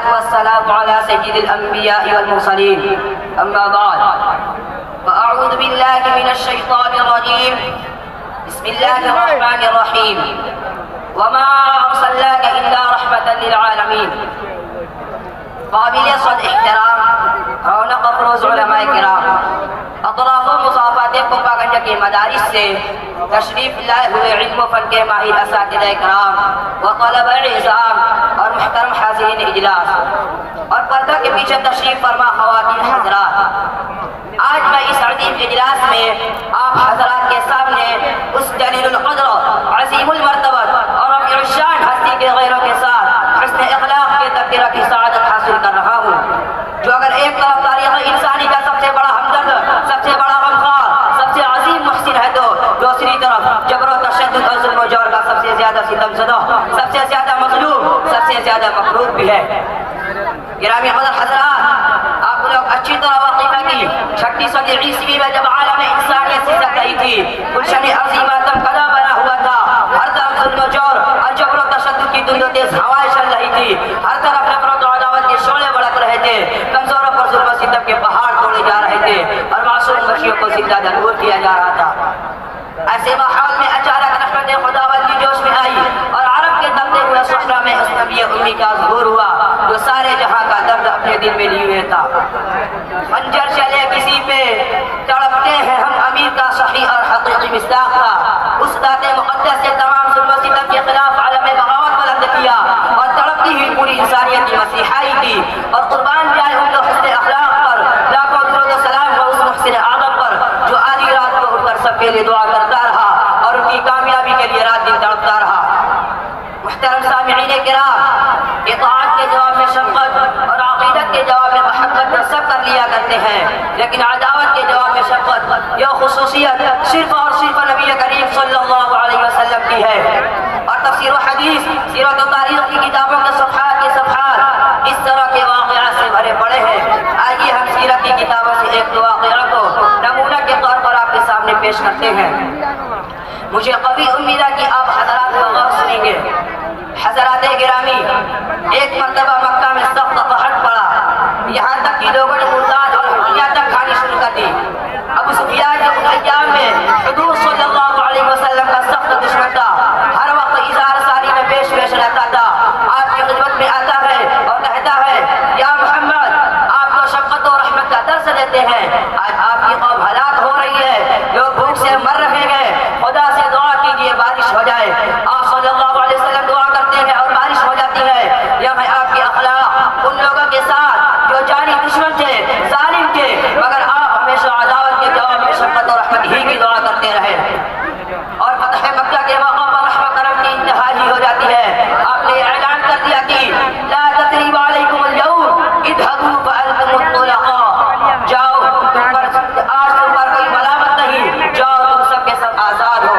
वस्सलाम अला सय्यिदिल अंबिया वल मुरसलीन अम्मा बाद फअऊज़ु बिल्लाहि मिनश शैतानिर रजीम बिस्मिल्लाहिर रहमानिर रहीम वमा अरसलनाका इल्ला रहमतन लिल आलमीन। काबिल सद एहतराम रौनक अफरोज उलमाए किराम, अतराफ मुसाफात कुपागंज के मदारिस से तशरीफ लाए हुए इल्म फन के माहिर असातिज़े किराम व तलबा इज़ाम और मुहतरम हाज़िरीन इजलास और पर्दा के पीछे तशरीफ फरमा ख़वातीन हज़रात, आज मैं इस अज़ीम इजलास में आप हज़रात के सामने उस जलीलुल क़द्र अज़ीमुल मर्तबत और रफ़ीउल शान हस्ती के गैरों के साथ हुस्न अखलाक के तज़किरा की सआदत हासिल कर रहा हूँ, जो अगर एक तरफ तारीख़ इंसानी का सबसे बड़ा हमदर्द, सबसे बड़ा गमख़ार, सबसे अज़ीम मुहसिन है, तो दूसरी तरफ जबर व तशद्दुद और ज़ुल्म व जौर का सबसे ज़्यादा सितमज़दा, सबसे ज़्यादा मज़लूम, सबसे ज़्यादा मक़रूर भी है। गिरामी क़दर हज़रात, आप लोग अच्छी तरह वाक़िफ़ हैं कि 36 सदी ईस्वी में जब आलम इंसानियत सिसक रही थी, गुलशन अर्ज़ी मातम कदा बना हुआ था, हर तरफ ज़ुल्म व जौर और जबर व तशद्दुद की धुंध तेज़ हवाएं चल रही थी, हर तरफ नफ़रत व अदावत के शोले भड़क रहे थे, कमज़ोरों पर ज़ुल्म व सितम के पहाड़ तोड़े जा रहे थे और मासूम बच्चियों को ज़िंदा दूर किया जा रहा था। ऐसे माहौल में अचानक रहमत खुदावंद की जोश में आई और अरब के दबते हुए सहरा में उस नबी उम्मी का ज़हूर हुआ, जो सारे जहां का दर्द अपने दिल में लिए हुए था। खंजर चले किसी पे तड़पते हैं हम, अमीर का सही और हकीकी मिस्दाक था। उस दाते मुक़द्दस से तमाम ज़ुल्म व सितम के खिलाफ आलम बगावत बुलंद किया और तड़पती हुई पूरी इंसानियत की मसीहाई दी और कुर्बान जाए उनके हुस्न अखलाक पर, लाखों दुरूद व सलाम हो उस मुहसिन आदम पर, जो आधी रात को उठकर सबके लिए दुआ करता रहा और उनकी कामयाबी के लिए रात दिन तड़पता रहा। मुहतरम सामिईन किराम, इताअत के जवाब में शफ़क़त और अक़ीदत के जवाब में महब्बत में सब कर लिया करते हैं, लेकिन अदावत के जवाब में शफ़क़त यह खुसूसियत सिर्फ और सिर्फ नबी करीम सल्लल्लाहु अलैहि वसल्लम की है। और तफसीर व हदीस, सीरत व तारीख़ की किताबों के सफ़हात इस तरह के वाक़ियात से भरे पड़े हैं। आइए हम सीरत की किताबों से एक दो वाक़िया को नमूना के तौर पर आपके सामने पेश करते हैं। मुझे कभी उम्मीद है कि आप हज़रात को गौर सुनेंगे। हज़रात गिरामी, एक मरतबा मक्का में सख्त कहर पड़ा, यहाँ तक कि लोगों ने मुर्दाद और हड्डियाँ तक खानी शुरू कर दी। अबू सुफियान के उन अय्याम में हुज़ूर सल्लल्लाहु अलैहि वसल्लम का सख्त दुश्मन था, हर वक्त इज़ार सारी में पेश रहता था, आपकी खिदमत में आता है और कहता है, या मोहम्मद, आप तो शफ़क़त और रहमत का दर्स देते हैं, आज आपकी कौम हलाक हो रही है, लोग भूख से मर रहे हैं, खुदा से दुआ कीजिए बारिश हो जाए। आप सल्लल्लाहु अलैहि वसल्लम दुआ करते हैं और बारिश हो जाती है। यह है आपके अखलाक उन लोगों के साथ जो जानी दुश्मन थे, जालिम थे, मगर आप हमेशा अदावत के जवाब में शफ़क़त और रहमत ही की दुआ करते रहे। और फ़तह मक्का के मौक़ा पर रहमत करम की इंतहा ही हो जाती है। आपने ऐलान कर दिया कि ला तक़रीब अलैकुमुल यौम इज़हबू फ़अंतुमुत तुलक़ा, जाओ तुम पर आज तुम पर कोई मलामत नहीं, जाओ तुम सब के सब आज़ाद हो।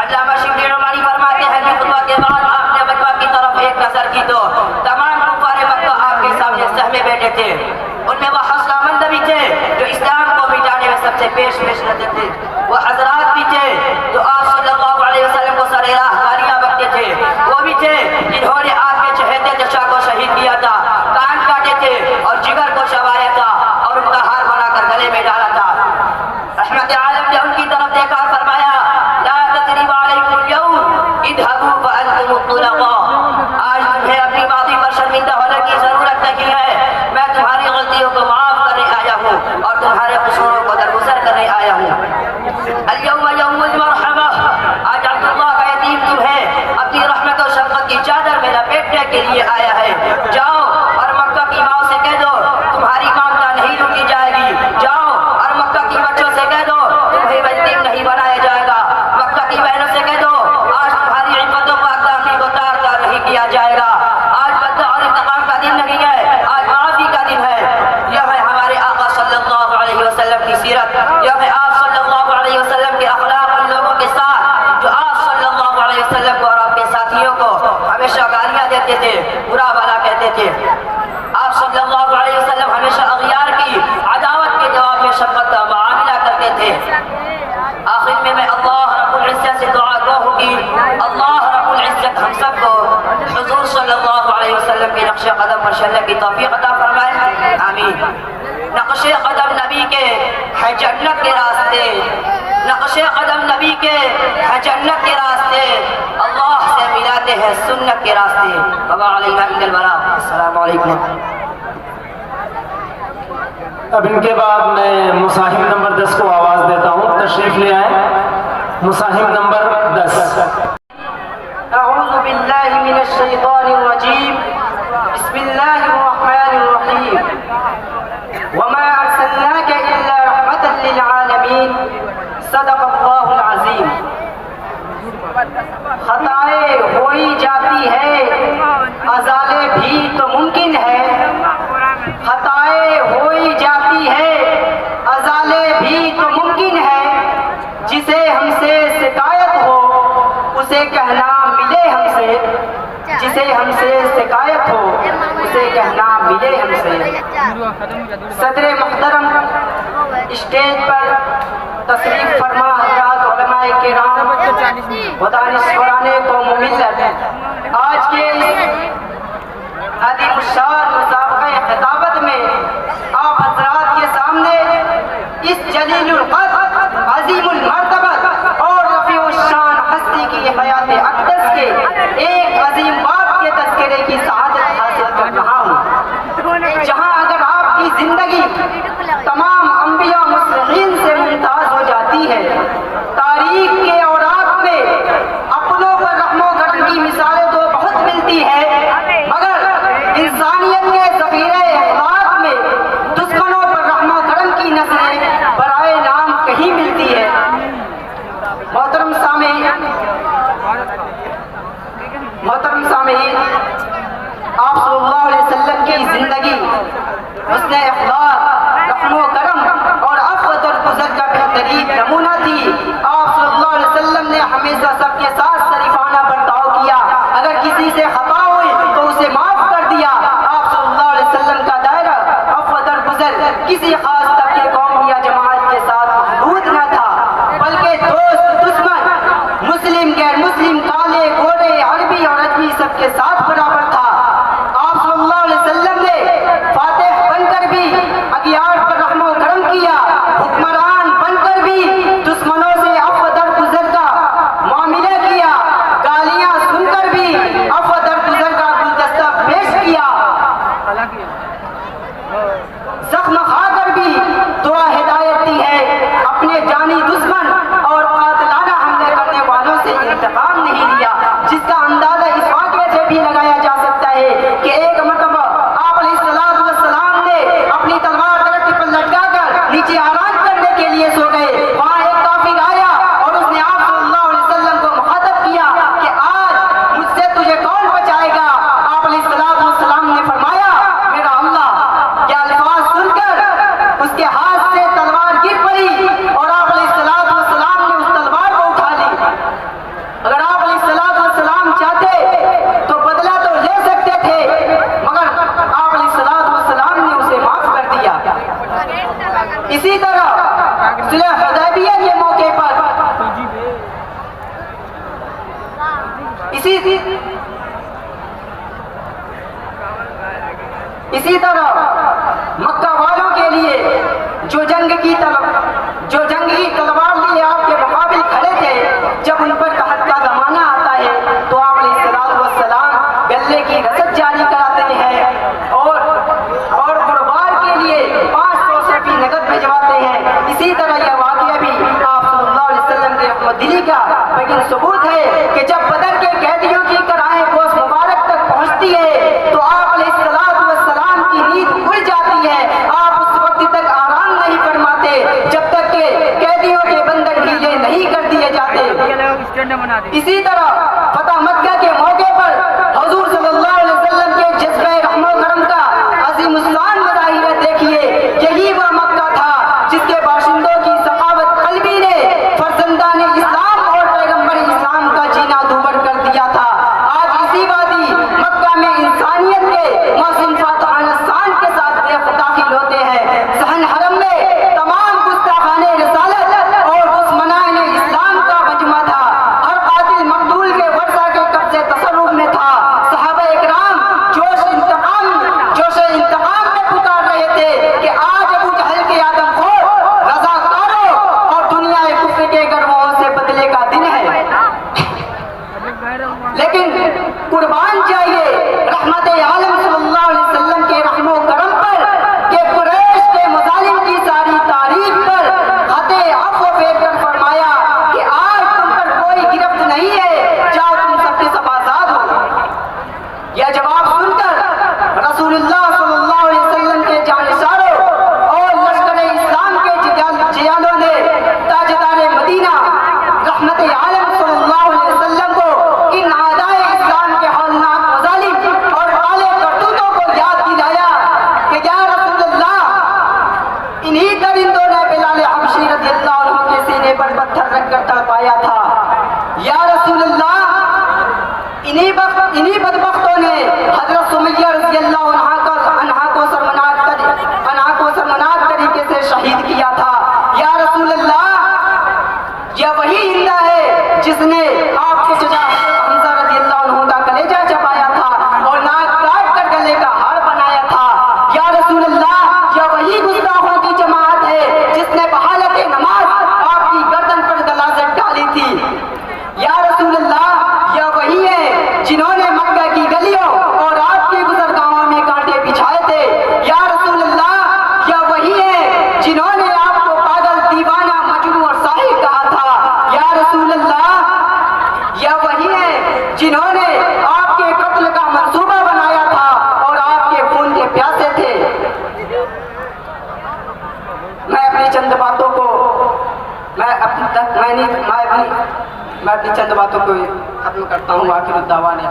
अल्लामा शिबली नुमानी फरमाते हैं कि खुतबा के बाद आपने मक्का की तरफ एक नज़र की तो तमाम कुफ़ारे मक्का आपके सामने सहमे बैठे थे। उनमें वह हौसलामंद भी थे जो इस्लाम को मिटाने में सबसे पेश रहते थे, वो हज़रात भी थे जो आप सल्लल्लाहु अलैहि वसल्लम को सरे राह गालियाँ बकते थे, वो भी थे जिन्होंने आपके चहेते चचा को शहीद किया था, कान काटे थे और जिगर को चबाया था और उनका हार बनाकर गले में डाला था। रहमत आलम ने उनकी तरफ देखा और फरमाया, ला तक़रीब अलैकुमुल यौम इज़हबू फ़अंतुमुत तुलक़ा, आज तुम्हें अपनी मादी पर शर्मिंदा होने की ज़रूरत नहीं है, मैं तुम्हारी गलतियों को माफ़ करने आया हूँ और तुम्हारे क़सूरों को दरगुज़र करने आया हूँ। अल-यौम यौमुल मरहमा, आज अब्दुल्लाह का यतीम तुम्हें अपनी रहमत और शफ़क़त की चादर में लपेटने के लिए आया है। जाओ और मक्का की माँ से कह दो तुम्हारी ममता नहीं लूटी जाएगी, जाओ और मक्का की बच्चों से कह दो तुम्हें यतीम नहीं बनाया जाएगा, मक्का की बहनों से कह दो आज तुम्हारी इज्जतों पर दामनी को तार नहीं किया जाएगा। आज बदला और इंतकाम का दिन नहीं है, आज माफ़ी का दिन है। यह है हमारे आका सल्लल्लाहु अलैहि वसल्लम की सीरत, यह है आप सल्लल्लाहु अलैहि वसल्लम के अखलाक उन लोगों के साथ जो आप सल्लल्लाहु अलैहि वसल्लम को और आपके साथियों को हमेशा गालियाँ देते थे, बुरा भला कहते थे। आप सल्लल्लाहु अलैहि वसल्लम हमेशा अग़ियार की अदावत के जवाब में शफ़क़त का मुआमला करते थे। आखिर में मैं अल्लाह रब्बुल इज़्ज़त से दुआ गो हूँ कि अल्लाह रब्बुल इज़्ज़त हम सबको हुज़ूर सल्लल्लाहु अलैहि वसल्लम के नक्शे कदम पर चलने की तौफीक अता फरमाए, आमीन। नक्शे कदम नबी के है जन्नत के रास्ते, नक्शे कदम नबी के है जन्नत के रास्ते, अल्लाह से मिलाते हैं सुन्नत के रास्ते। वमा अलैना इल्लल बलाग। अस्सलामु अलैकुम। अब इनके बाद मैं मुसाहिब नंबर 10 को आवाज देता हूँ, तशरीफ ले आए। मुसाहिब नंबर 10। अऊज़ु बिल्लाहि मिनश शैतानिर रजीम, बिस्मिल्लाहिर रहमानिर रहीम। वमा अरसलनाका इल्ला रहमतल लिल आलमीन, सदक़ल्लाहुल अज़ीम। खताएं हो ही जाती है, अज़ाले भी तो मुमकिन है। खताएं हो ही जाती है, अज़ाले भी तो मुमकिन है। जिसे हमसे शिकायत हो उसे कहना मिले हमसे, जिसे हमसे शिकायत हो उसे कहना मिले हमसे। सदर मुहतरम स्टेज पर तशरीफ फरमा हज़रात उलमाए किराम व दानिशवराने कौम मिल्लत, आज के इस अज़ीमुश्शान मुसाबक़े खिताबत में आप हज़रात के सामने इस जलीलुल क़द्र, अज़ीमुल मर्तबत और रफ़ीउश्शान हस्ती की हयात अक़दस के एक अज़ीम बाप के तज़किरे की सआदत हासिल कर रहा हूँ, जहाँ अगर आपकी ज़िंदगी तमाम अंबिया मुस्लिमीन से मुमताज़ हो जाती है, तारीख के औराक़ में अपनों पर रहमो करम की मिसालें तो बहुत मिलती है, मगर इंसानियत के ज़ख़ीरे अख़लाक़ में दुश्मनों पर रहमो करम की नस्लें बराए नाम कहीं मिलती है। मोहतरम सामीन, आप सल्लल्लाहु अलैहि वसल्लम की ज़िंदगी हुस्न अख़लाक़, रहमो करम और अफ़्वत और गुज़र का बेहतरीन नमूना थी। आप सल्लल्लाहु अलैहि वसल्लम ने हमेशा सबके साथ शरीफाना बर्ताव किया, अगर किसी से खता हुई तो उसे माफ़ कर दिया। आप सल्लल्लाहु अलैहि वसल्लम का दायरा अफ़्वत और गुज़र किसी खास तबके, कौम या जमात के साथ महदूद न था, बल्कि दोस्त, दुश्मन, मुस्लिम, गैर मुस्लिम, काले, गोरे, अरबी और अजमी सबके साथ बराबर था। आप सल्लल्लाहु अलैहि वसल्लम ने फातिह बनकर भी अगियार पर रहमो करम किया, हुक्मरान बनकर भी दुश्मनों से अफ़्व दर गुज़र का मामला किया, गालियां सुनकर भी अफ़्व दर गुज़र का गुलदस्ता पेश किया, जख्म खाकर भी दुआ हिदायत दी है। अपने जानी दुश्मन और कातिलाना हमले करने वालों से इंतकाम नहीं लिया, जिसका अंदाजा इस वाक़े से भी लगाया जा सकता है कि एक मरतबा आप अलैहिस्सलातु वस्सलाम ने अपनी तलवार दरख्त पर लटकाकर नीचे आराम करने के लिए सो गए। वहाँ एक काफिर आया और उसने आप सल्लल्लाहु अलैहि वसल्लम को मुखातब किया कि आज मुझसे तुझे कौन बचाएगा। आप अलैहिस्सलातु वस्सलाम ने फरमाया, मेरा अल्लाह। क्या अल्फाज सुनकर उसके हाथ से तलवार गिर पड़ी और आप अलैहिस्सलातु वस्सलाम ने उस तलवार को उठा ली। अगर आप अलैहिस्सलातु वस्सलाम चाहते तो बदला तो ले सकते थे, मगर आप अलैहिस्सलातु वस्सलाम ने उसे माफ कर दिया। इसी तरह सुलह हुदैबिया के मौके पर इसी तरह मक्का वालों के लिए जो जंग की तलवार लिए आपके मुकाबिल खड़े थे, जब उन पर कहत का ज़माना आता है तो आप अलैहिस्सलातु वस्सलाम गले की रसद जारी कराते हैं और कुर्बान के लिए 500 रुपये नकद भिजवाते हैं। इसी तरह यह वाक़या भी आप सल्लल्लाहु अलैहि वसल्लम के रहमत-दिली का लेकिन सबूत है कि जब बदर के कैदियों की कराहें गोश मुबारक तक पहुँचती है तो आप अलैहिस्सलातु वस्सलाम की नींद खुल जाती है। आप उस वक्त तक आराम नहीं फरमाते जब तक के कैदियों के बंधन ढीले नहीं कर दिए जाते। इसी तरह फतह मक्का के मौके पर हुजूर सल्लल्लाहु अलैहि वसल्लम के जज्बे रहमो करम का अज़ीमुश्शान मुज़ाहिरा देखिए। यही वह मक्का था जिसके बाशिंदों की सखावत क़ल्बी ने फर्जंदाने इस्लाम और पैगंबर इस्लाम का जीना दूभर कर दिया था। आज इसी वादी मक्का में इंसानियत के मौसम फातहान के साथ दाखिल होते हैं। सहन हरम में तमाम गुस्ताखाने रिसालत और दुश्मनाने इस्लाम का मजमा था। हर कातिल मकतूल के वर्षा के कब्जे तसर्रुफ रसूलुल्लाह सल्लल्लाहु अलैहि वसल्लम के जानिसारों और लश्कर इस्लाम के जियालों ने ताजदार मदीना रहमत आलम सल्लल्लाहु अलैहि वसल्लम को इन आदाए इस्लाम के हौलनाक मजालिम और काले करतूतों को याद दिलाया कि या रसूलुल्लाह, इन्हीं दरिंदों ने बिलाल हबशी रज़ियल्लाहु अन्हु के सीने पर पत्थर रखकर तड़पाया था। या रसूलुल्लाह, इन्हीं बदबख्तों ने हजरत सुमैया रज़ियल्लाहु अन्हा को शर्मनाक तरीके से शहीद किया था। या रसूलुल्लाह, यह वही हिंदा है जिसने आपके चचा हमजा रज़ियल्लाहु अन्हु का कलेजा चबाया था और नाक काट कर गले का हार बनाया था। या रसूलुल्लाह, यह वही गुस्ताखों की जमात है जिसने बहालत नमाज आपकी गर्दन पर गलाज़त डाली थी। या रसूलुल्लाह, यह वही है जिन्होंने मक्का की गलियों और आपकी गुजरगाहों में कांटे बिछाए थे। या रसूलुल्लाह, यह वही है जिन्होंने आपको पागल, दीवाना, मजनू और साहिब कहा था। या रसूलुल्लाह, यह वही है जिन्होंने आपके कत्ल का मंसूबा बनाया था और आपके खून के प्यासे थे। मैं अपनी चंद बातों को मैं अपनी चंद बातों को खत्म करता हूँ। आखिर दावाने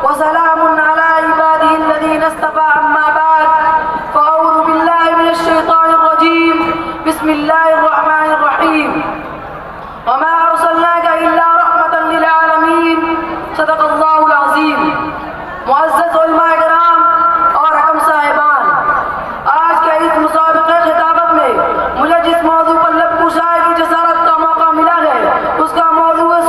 वसलामुन अला इबादिहिल्लज़ीना इस्तफ़ा अम्मा बाद फ़अऊज़ु बिल्लाहि मिनश शैतानिर रजीम बिस्मिल्लाहिर रहमानिर रहीम वमा अरसलनाका इल्ला रहमतन लिल आलमीन सदक़ल्लाहुल अज़ीम। मुअज़्ज़ज़ उलमाए किराम और हकम साहिबान, आज के इस मुसाबिक़े खिताबत में मुझे जिस मौजू पर लब कुशाई की जसारत का मौका मिला है उसका मौजू है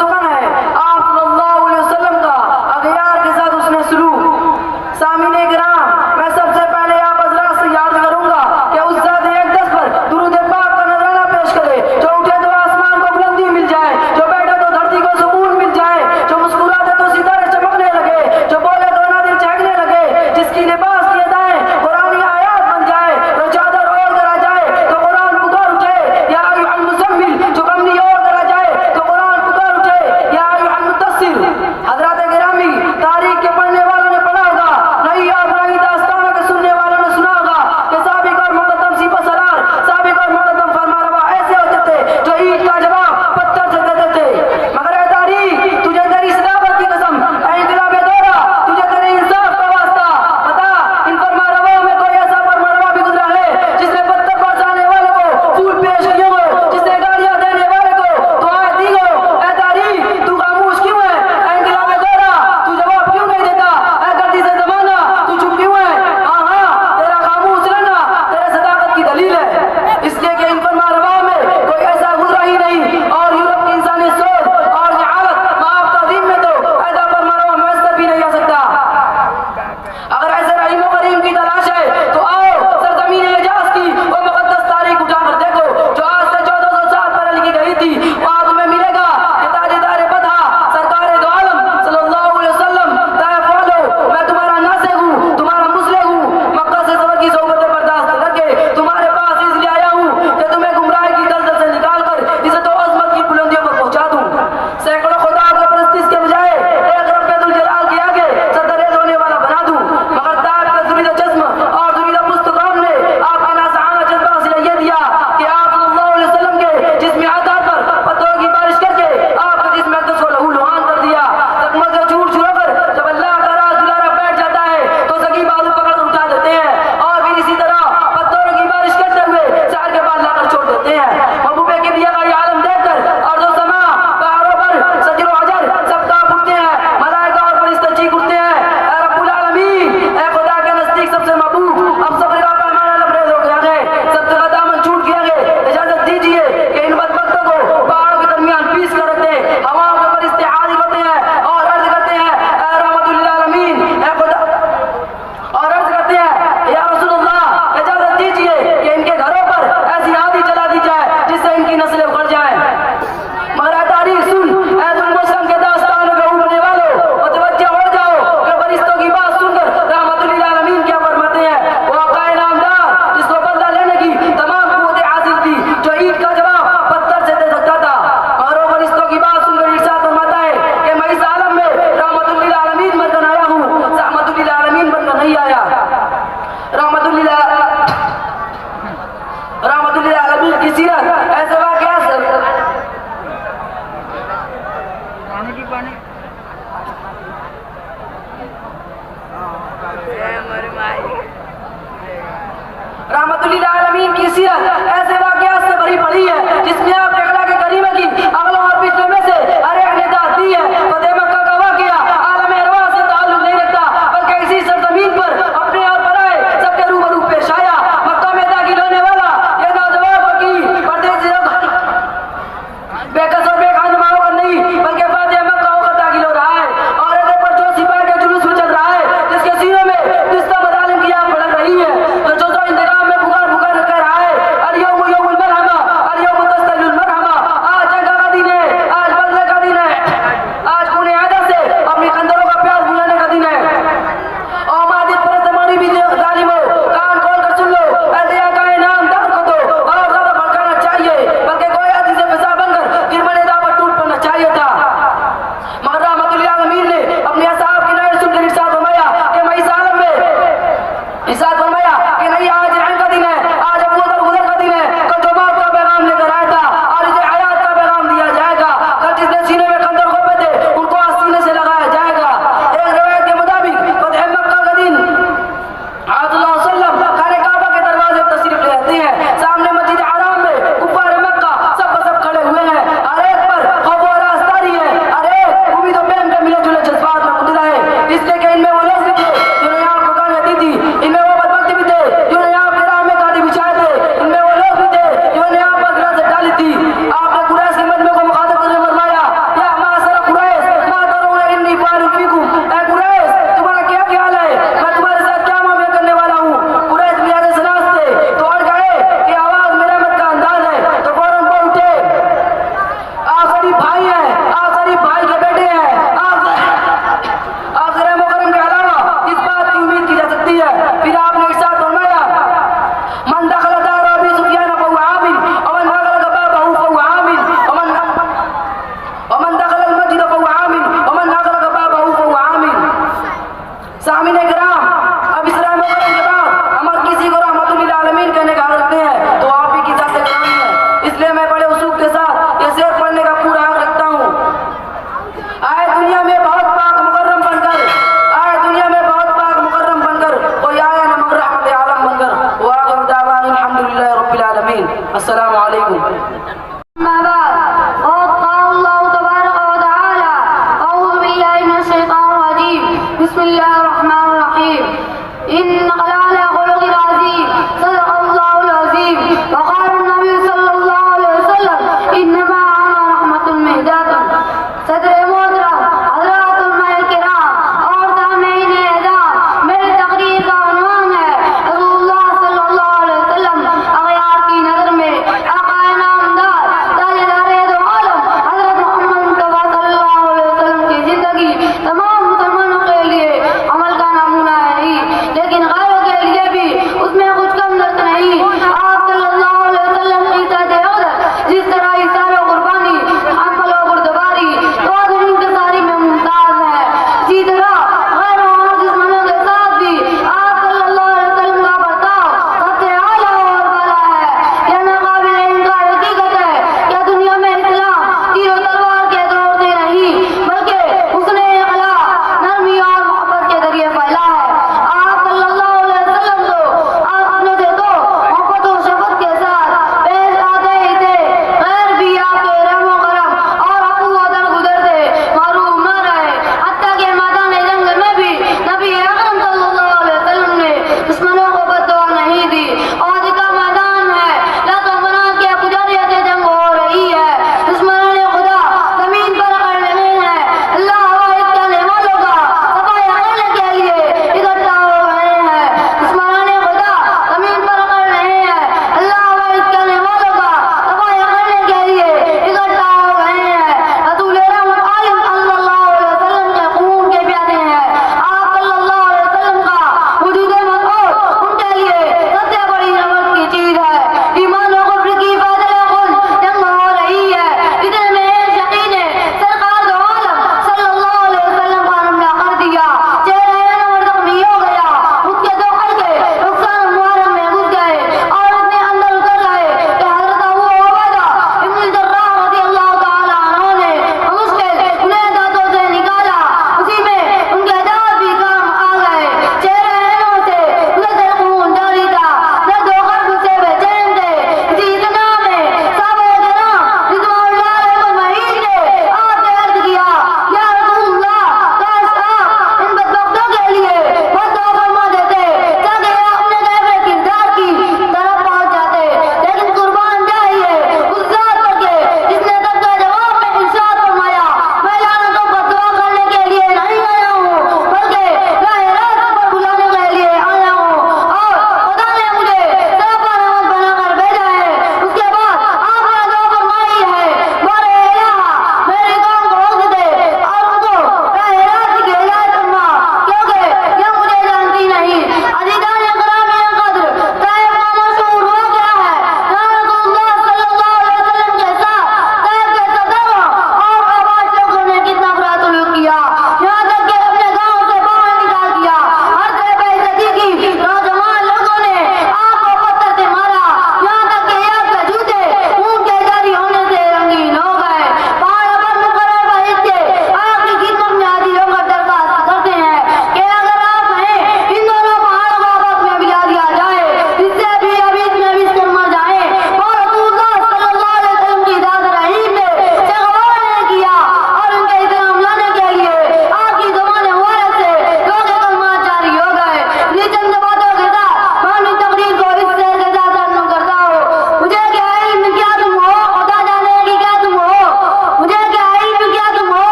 रहमतुल्लिल आलमीन की सीरत ऐसे वाक़यात से भरी पड़ी है जिसमें आपने अखलाक करीमा की अगलों और पिछलों में से हर एक ने दाद दी है। फतेह मक्का का वाक़या आलम अरवाह से ताल्लुक नहीं रखता, बल्कि इसी सरजमीन पर अपने और पराए सबके रूबरू पेश आया। मक्का में दाखिल होने वाला ये नौजवान फकीर परदेसी बेकस और बेखानमा होकर नहीं, बल्कि फतेह मक्का होकर दाखिल हो रहा है और ऐसे पर जो सिपाही के जुलूस में चल रहा है, जिसके सीनों में रिश्ता मदालिम की आग भड़क रही है, जो इंतकाम में पुकार पुकार कह रहा है अल-यौम यौमुल मरहमा, अल-यौम तस्तहिलुल मरहमा। आज जंग का दिन है, आज बदले का दिन है, आज खून आदा से अपनी कंदरों का प्यास बुझाने का दिन है। और मादिद परस्त हमारी भी जालिमो कान खोल कर सुन लो, ऐसे आकाए नामदार को तो और ज्यादा भड़काना चाहिए, बल्कि कोई आदि से फिजा बनकर गिरमने दावत टूट पड़ना चाहिए था। मगर रहमतुल्लिल आलमीन ने अपने असहाब की नायत सुनकर इरशाद फरमाया कि मैं इस आलम में इरशाद फरमाया कि नहीं, आज रहन का दिन है, आज अबू बकर गुजर का दिन है। कल जो मौत का पैगाम लेकर आया था और इसे हयात का पैगाम दिया जाएगा। कल जिसने सीने में खंजर खोपे थे उनको आज सीने से लगाया जाएगा। एक रिवायत के मुताबिक फतेह मक्का का दिन खाने काबा के दरवाजे पर तशरीफ ले आते हैं। सामने मस्जिद हराम में कुफार मक्का सब खड़े हुए हैं, हर एक पर खौफ और आस्तारी है, हर एक उम्मीद और प्रेम के मिले जुले जज्बात में मुद्रा है। इसलिए कि इनमें वो लोग भी थे जिन्हें यहाँ पुकारें दी थी, इनमें वो बदबख्त भी थे जिन्होंने यहाँ पर राह में गाड़ी बिछाए थे, इनमें वो लोग भी थे जिन्होंने यहाँ पर गिरासत डाली थी। आपने कुरैश के मजमे को मुखातब करके फरमाया या माशर कुरैश मा तरून इन्नी फारिग फीकुम, ऐ कुरैश तुम्हारा क्या ख्याल है, मैं तुम्हारे साथ क्या मामला करने वाला हूँ। कुरैश भी आगे सनास थे तो अड़ गए कि आवाज मेरे मत का अंदाज है, तो फौरन बोल उठे आप शरीफ भाई हैं, आप शरीफ भाई के बेटे हैं, आप ज़रा मुकर्रम के अलावा इस बात की उम्मीद की जा सकती है। फिर आपने इरशाद फरमाया मन दखल दार अबी सुफियान फहुव आमिन वमन अगलक बाबहु फहुव आमिन वमन दखल अल मस्जिद फहुव आमिन वमन अगलक बाबहु फहुव आमिन। सामीन इकराम, अब इस रहमत के बाद हम हर किसी को रहमतुल्लिल आलमीन कहने का हक रखते हैं, तो आप ही की जात इकराम है। इसलिए मैं बड़े उसूब के साथ ये शेर पढ़ने का पूरा हक रखता हूँ। आए दुनिया में बहुत पाक मुकर्रम बनकर, आए दुनिया में बहुत पाक मुकर्रम बनकर, कोई आया न मगर रहमत आलम बनकर। व आखिर दावाना अल्हम्दुलिल्लाहि रब्बिल आलमीन। अस्सलामु अलैकुम। अम्मा बाद, क़ाल अल्लाहु तबारक व तआला, अऊज़ु बिल्लाहि मिनश शैतानिर रजीम, बिस्मिल्लाहिर रहमानिर रहीम।